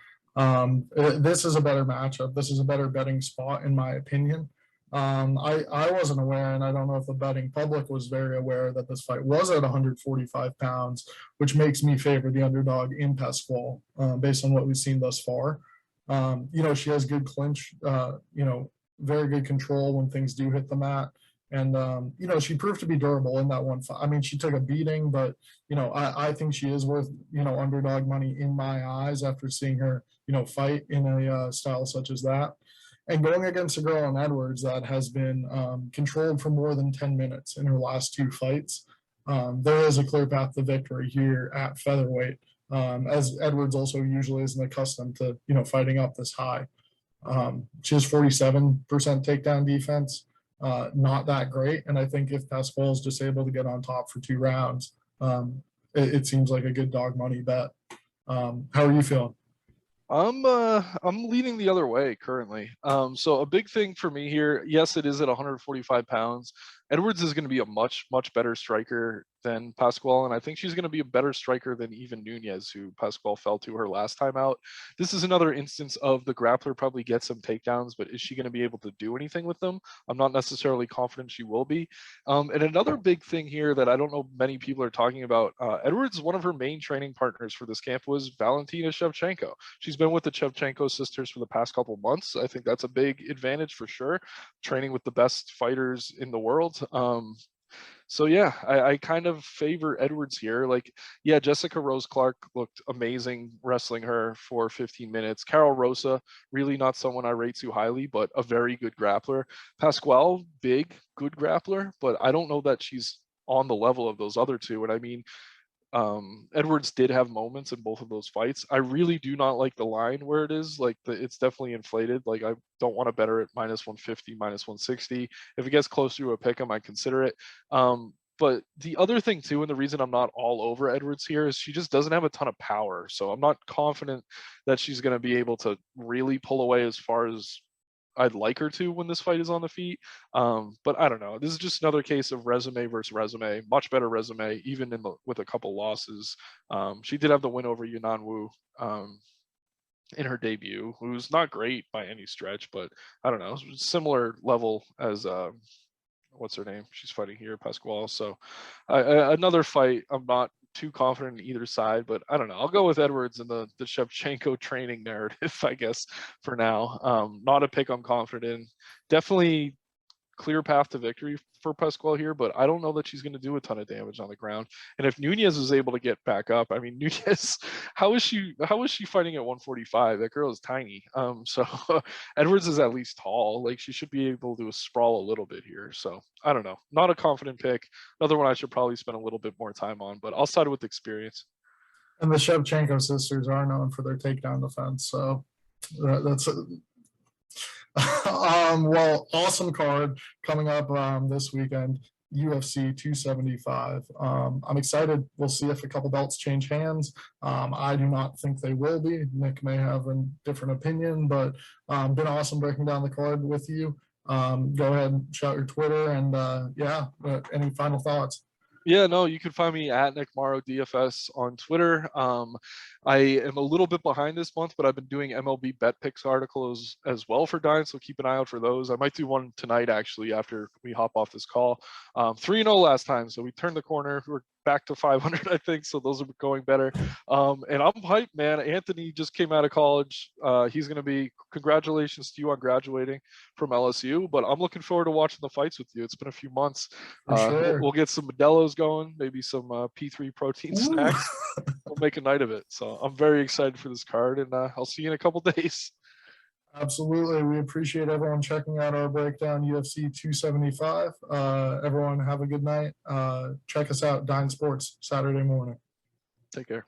This is a better matchup. This is a better betting spot, in my opinion. I wasn't aware, and I don't know if the betting public was very aware that this fight was at 145 pounds, which makes me favor the underdog in Pascual, based on what we've seen thus far. She has good clinch, very good control when things do hit the mat. And, she proved to be durable in that one fight. I mean, she took a beating, but, I think she is worth, underdog money in my eyes after seeing her, fight in a style such as that. And going against a girl in Edwards that has been controlled for more than 10 minutes in her last 2 fights, there is a clear path to victory here at featherweight, as Edwards also usually isn't accustomed to, fighting up this high. She has 47% takedown defense, not that great. And I think if Pascual is just able to get on top for 2 rounds, it seems like a good dog money bet. How are you feeling? I'm leaning the other way currently. So a big thing for me here, yes, it is at 145 pounds. Edwards is going to be a much better striker than Pascual, and I think she's going to be a better striker than even Nunez, who Pascual fell to her last time out. This is another instance of the grappler probably gets some takedowns, but is she going to be able to do anything with them? I'm not necessarily confident she will be. And another big thing here that I don't know many people are talking about, Edwards, one of her main training partners for this camp was Valentina Shevchenko. She's been with the Shevchenko sisters for the past couple months. I think that's a big advantage for sure, training with the best fighters in the world. So yeah, I kind of favor Edwards here. Like, yeah, Jessica Rose Clark looked amazing wrestling her for 15 minutes. Carol Rosa, really not someone I rate too highly, but a very good grappler. Pascual, big, good grappler, but I don't know that she's on the level of those other 2. And I mean, Edwards did have moments in both of those fights. I really do not like the line where it is. Like, it's definitely inflated. Like, I don't want to bet her at -150, -160. If it gets close to a pick 'em, I consider it. But the other thing too, and the reason I'm not all over Edwards here, is she just doesn't have a ton of power. So I'm not confident that she's going to be able to really pull away as far as I'd like her to when this fight is on the feet. But I don't know. This is just another case of resume versus resume. Much better resume, even with a couple losses. She did have the win over Yunan Wu in her debut, who's not great by any stretch, but I don't know, similar level as what's her name? She's fighting here, Pascual. So another fight. I'm not too confident in either side, but I don't know. I'll go with Edwards in the Shevchenko training narrative, I guess, for now. Not a pick I'm confident in. Definitely clear path to victory for Pascual here, but I don't know that she's going to do a ton of damage on the ground. And if Nunez is able to get back up, I mean, Nunez, how is she fighting at 145? That girl is tiny. So Edwards is at least tall. Like, she should be able to sprawl a little bit here. So I don't know. Not a confident pick. Another one I should probably spend a little bit more time on, but I'll side with experience. And the Shevchenko sisters are known for their takedown defense. So that's well, awesome card coming up this weekend, UFC 275. I'm excited. We'll see if a couple belts change hands. I do not think they will be. Nick may have a different opinion, but been awesome breaking down the card with you. Go ahead and shout your Twitter and any final thoughts? Yeah, no, you can find me at Nick Marro DFS on Twitter. I am a little bit behind this month, but I've been doing MLB bet picks articles as well for Dine, so keep an eye out for those. I might do one tonight, actually, after we hop off this call. 3-0 last time, so we turned the corner. We're back to 500, I think, so those are going better. And I'm hyped, man. Anthony just came out of college. He's going to be, congratulations to you on graduating from LSU, but I'm looking forward to watching the fights with you. It's been a few months. Sure. We'll get some Modelo's going, maybe some P3 protein snacks. We'll make a night of it. So I'm very excited for this card, and I'll see you in a couple days. Absolutely. We appreciate everyone checking out our breakdown UFC 275. Everyone have a good night. Check us out, Dine Sports, Saturday morning. Take care.